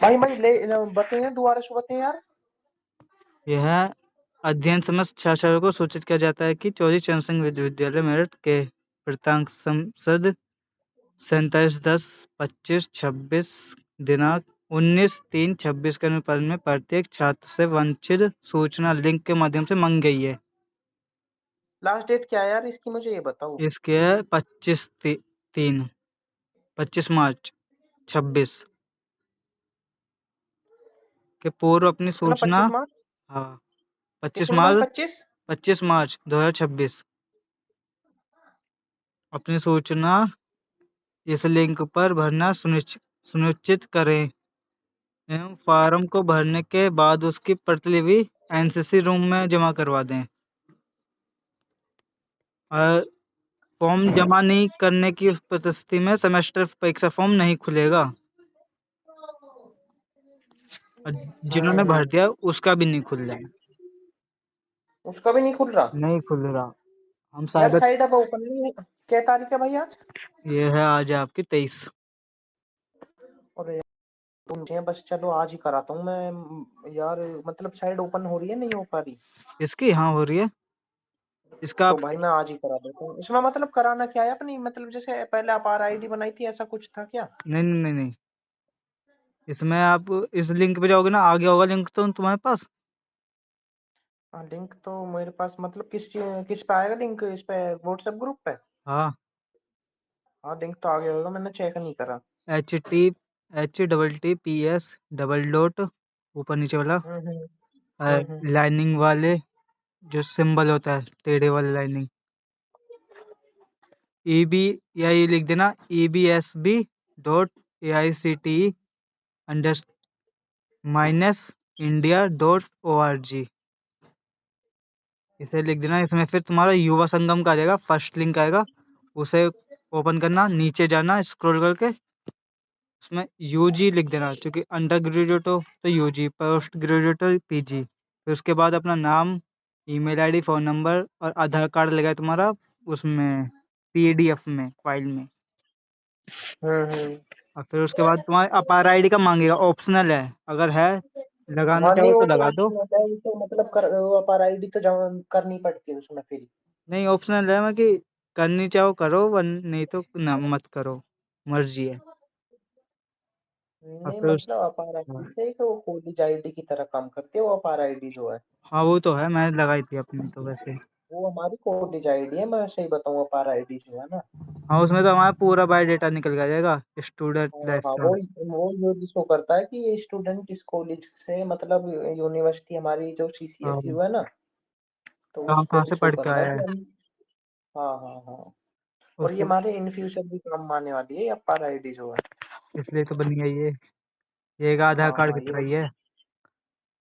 भाई ले बताइए दोबारा से बताइए यार। यह अध्ययन समस्त छात्रों को सूचित किया जाता है कि चौधरी चरण सिंह विश्वविद्यालय मेरठ के प्रांत संसद 27/10/25/26 दिनांक 19/3/26 के अनुपालन में प्रत्येक छात्र से वांछित सूचना लिंक के माध्यम से मांगी गई है। लास्ट डेट क्या है यार इसकी, मुझे ये बताओ। इसके 25 मार्च 26 के पूर्व अपनी सूचना। 25 मार्च। हाँ, 25 कितने मार्च 25 मार्च 2026 अपनी सूचना इस लिंक पर भरना सुनिश्चित करें एवं फॉर्म को भरने के बाद उसकी प्रतिलिपि एनसीसी रूम में जमा करवा दें। और फॉर्म जमा नहीं करने की परिस्थिति में सेमेस्टर परीक्षा फॉर्म नहीं खुलेगा। और जिन्होंने भर दिया उसका भी नहीं खुल रहा है। उसका भी नहीं खुल रहा। नहीं खुल रहा। हम यार साइबर, साइड अब ओपन नहीं है। क्या तारीख है भाई आज? ये है आज आपकी 23। और तुम बस चलो आज ही कराता हूँ मैं यार, मतलब साइड ओपन हो रही है नहीं हो पा रही इसकी हाँ हो रही है। इसका तो भाई मैं आज ही करा देता हूँ। इसमें मतलब कराना क्या है अपनी, मतलब जैसे पहले आप RID बनाई थी ऐसा कुछ था क्या? नहीं नहीं नहीं नहीं, इसमें आप इस लिंक पे जाओगे ना, आगे होगा लिंक तो तुम्हारे पास। हाँ लिंक तो मेरे पास, मतलब किस पे आएगा लिंक? इस पे व्हाट्सएप ग्रुप पे? हाँ, लिंक तो आगे होगा, मैंने चेक नहीं करा। HTTPS ऊपर नीचे वाला हम्म। लाइनिंग वाले जो सिंबल होता है, टेढ़े वाले लाइनिंग, EB, या ये लिख देना EBSB.AICTE_India.org, इसे लिख देना। इसमें फिर तुम्हारा युवा संगम का आ जाएगा, फर्स्ट लिंक आएगा, उसे ओपन करना, नीचे जाना स्क्रॉल करके, उसमें यूजी लिख देना, क्योंकि अंडर ग्रेजुएट हो तो यूजी, पोस्ट ग्रेजुएट हो पीजी। फिर उसके बाद अपना नाम, ईमेल आईडी, फ़ोन नंबर और आधार कार्ड लगेगा तुम्हारा उसमें पीडीएफ में, फाइल में। और फिर उसके बाद तुम्हारे अपार आईडी का मांगेगा, ऑप्शनल है, अगर है लगाना हाँ नहीं चाहो वो तो तो लगा दो। ऑप्शनल है, वो तो मतलब वो अपार आईडी तो जमा करनी पड़ती है उसमें फिर। नहीं, ऑप्शनल है, मैं कि करनी चाहो करो, नहीं तो ना मत करो, मर्जी है। और नहीं फिर मतलब अपार आईडी से ही तो वो कॉलेज आईडी की तरह काम करती है वो अपार आईडी जो है। हाँ वो तो है, मैंने लगाई थी अपनी तो वैसे। वो हमारी कॉलेज आईडी है, मैं सही बताऊँ अपार आईडी जो है ना। हाँ उसमें तो हमारा पूरा बायोडेटा निकल के आ जाएगा स्टूडेंट हाँ लाइफ हाँ का। वो जो शो करता है कि ये स्टूडेंट इस कॉलेज से मतलब यूनिवर्सिटी हमारी जो हाँ, CCSU है ना, तो उस कहाँ पे कहाँ भी से शो पढ़ के करता है आया कि है हम। हाँ हाँ हाँ। और ये उसके, हमारे इन फ्यूचर भी काम आने वाली है ये अपार आईडी जो है। इसलिए तो बनी है ये एक आधार हाँ कार्ड हाँ की ये तरह ही है।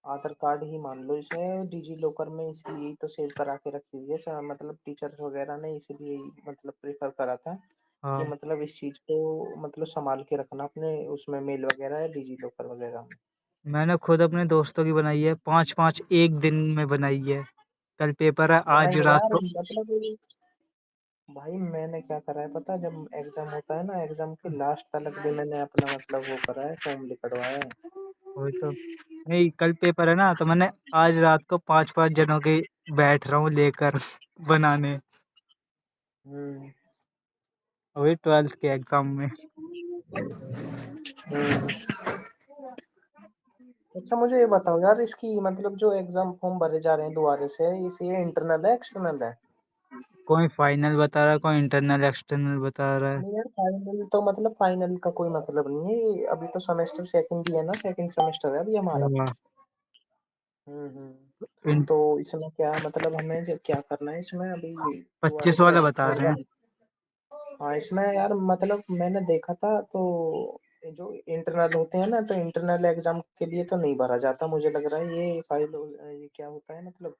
आधार कार्ड ही मान लो इसे, डिजी लॉकर में इसलिए तो सेव करा के रखी हुई है मतलब टीचर्स वगैरह ने इसलिए मतलब प्रेफर करा था कि हाँ मतलब इस चीज को मतलब संभाल के रखना अपने उसमें मेल वगैरह है डिजी लॉकर वगैरह में। मैंने खुद अपने दोस्तों की बनाई है, 5-5 एक दिन में बनाई है। कल पेपर है, आज नहीं रात यार को। मतलब भाई मैंने क्या करा है पता है, जब एग्जाम होता है ना एग्जाम के लास्ट तक भी मैंने अपना मतलब वो करा है, फॉर्म लिखवाया है। वही तो, नहीं कल पेपर है ना, तो मैंने आज रात को 5-5 जनों के बैठ रहा हूँ लेकर बनाने, हम्म वही 12th के एग्जाम में। हम्म। अच्छा मुझे ये बताओ यार, इसकी मतलब जो एग्जाम फॉर्म भरे जा रहे हैं दोबारा से, इसे ये इंटरनल है एक्सटर्नल है? कोई फाइनल बता रहा है, कोई इंटरनल एक्सटर्नल बता रहा है। नहीं यार फाइनल तो मतलब फाइनल का कोई मतलब नहीं है, ये अभी तो सेमेस्टर सेकंड ही है ना, सेकंड सेमेस्टर है अभी हमारा। हाँ, तो इसमें क्या मतलब हमें क्या करना है इसमें अभी दोबारा 25 से वाला बता रहे हैं। एग्जाम? हाँ इसमें यार मतलब मैंने देखा था तो ये जो इंटरनल होते हैं ना, तो इंटरनल एग्जाम के लिए तो नहीं भरा जाता मुझे लग रहा है ये फाइल, ये क्या होता है मतलब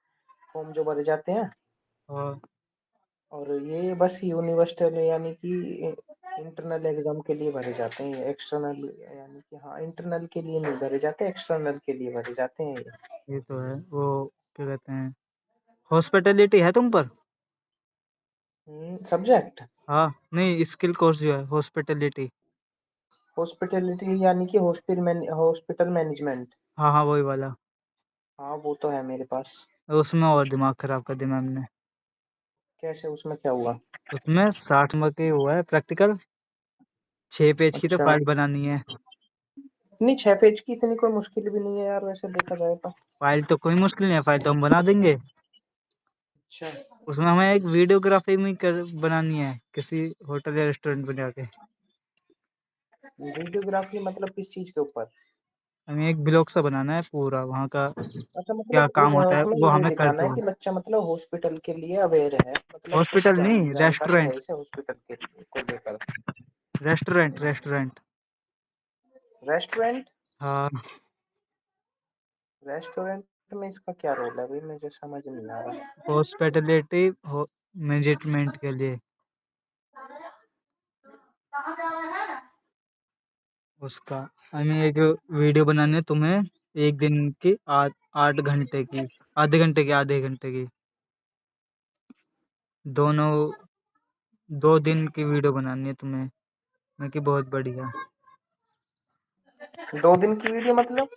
फॉर्म जो भरे जाते हैं। हाँ और ये बस यूनिवर्सल यानी कि इंटरनल एग्जाम के लिए भरे जाते हैं, एक्सटर्नल यानी कि हाँ इंटरनल के लिए नहीं भरे जाते, एक्सटर्नल के लिए भरे जाते हैं ये। ये तो है, वो क्या कहते हैं, हॉस्पिटैलिटी है तुम पर? सब्जेक्ट हाँ, नहीं स्किल कोर्स जो है हॉस्पिटैलिटी। हॉस्पिटैलिटी यानी कि हॉस्पिटल मैनेजमेंट। हाँ हाँ वही वाला। हाँ वो तो है मेरे पास। उसमें और दिमाग खराब कर दिया मैम ने। कैसे उसमें क्या हुआ? उसमें 60 नंबर की हुआ है प्रैक्टिकल, 6 पेज की तो अच्छा फाइल बनानी है। नहीं 6 पेज की इतनी कोई मुश्किल भी नहीं है यार वैसे देखा जाए तो। फाइल तो कोई मुश्किल नहीं है, फाइल तो हम बना देंगे। अच्छा उसमें हमें एक वीडियोग्राफी में बनानी है किसी होटल या रेस्टोरेंट में जाके। वीडियोग्राफी मतलब किस चीज के ऊपर? हमें एक ब्लॉग सा बनाना है पूरा वहाँ का, अच्छा क्या मतलब काम होता है उसमें वो ये हमें दिखाना करके है हो। कि बच्चा मतलब हॉस्पिटल के लिए अवेयर है, मतलब कुछ हॉस्पिटल नहीं, जानकारी है रेस्टोरेंट। इसे हॉस्पिटल के को लेकर। रेस्टोरेंट। रेस्टोरेंट? हाँ, रेस्टोरेंट में इसका क्या रोल है भाई, मुझे समझ नहीं आ रहा। हॉस्पिटलिटी मैनेजमेंट के लिए उसका हमें एक वीडियो बनानी है तुम्हें, एक दिन की 8 घंटे की, आधे घंटे की दोनों, 2 दिन की वीडियो बनानी है तुम्हें, मैं कि बहुत बढ़िया। 2 दिन की वीडियो मतलब?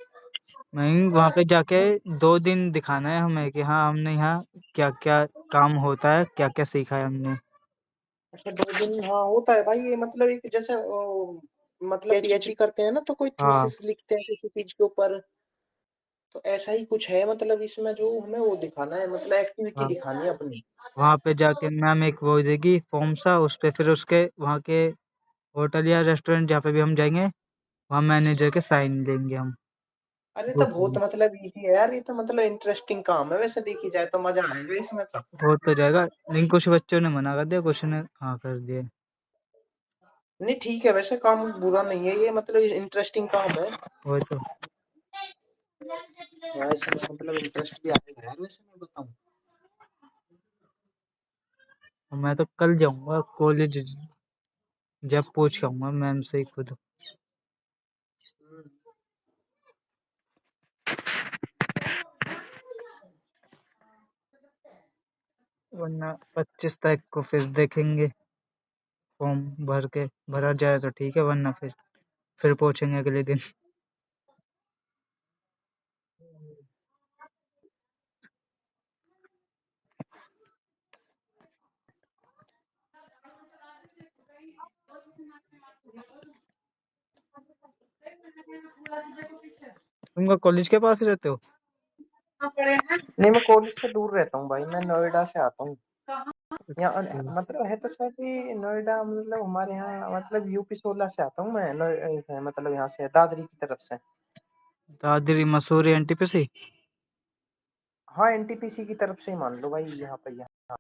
मैं वहाँ पे जाके 2 दिन दिखाना है हमें कि हाँ हमने यहाँ क्या क्या काम होता है, क्या क्या सीखा है हमने। अच्छा 2 दिन हाँ होता है भाई, ये मतलब एक जैसे मतलब PhD करते हैं ना तो कोई हाँ थीसिस लिखते हैं किसी चीज के ऊपर, तो ऐसा ही कुछ है मतलब इसमें जो हमें वो दिखाना है मतलब एक्टिविटी हाँ, दिखानी है अपनी। वहाँ पे जाके मैम एक वो देगी फॉर्म सा, उस पे फिर उसके वहाँ के होटल या रेस्टोरेंट जहाँ पे भी हम जाएंगे वहाँ मैनेजर के साइन लेंगे हम। अरे तो बहुत वो मतलब इजी है यार, ये तो मतलब इंटरेस्टिंग काम है वैसे देखी जाए तो, मजा आएगा इसमें तो। हो तो जाएगा, लेकिन कुछ बच्चों ने मना कर दिया, कुछ ने हाँ कर दिया। नहीं ठीक है वैसे काम बुरा नहीं है ये, मतलब इंटरेस्टिंग काम है। वही तो, हाँ, इसमें मतलब इंटरेस्ट भी आएगा यार वैसे मैं बताऊं। मैं तो कल जाऊंगा कॉलेज, जब पूछ के आऊंगा मैम से ही खुद। वरना 25 तारीख को फिर देखेंगे फॉर्म भर के भरा जाए तो ठीक है, वरना फिर पहुंचेंगे अगले दिन। तुम कॉलेज के पास रहते हो? नहीं, मैं कॉलेज से दूर रहता हूँ भाई, मैं नोएडा से आता हूँ। यहाँ मतलब है तो शायद ही नोएडा, मतलब हमारे यहाँ मतलब यूपी 16 से आता हूँ मैं, मतलब यहाँ से दादरी की तरफ से। दादरी मसूरी एनटीपीसी? हाँ, एनटीपीसी की तरफ से ही मान लो भाई, यहाँ पे यहाँ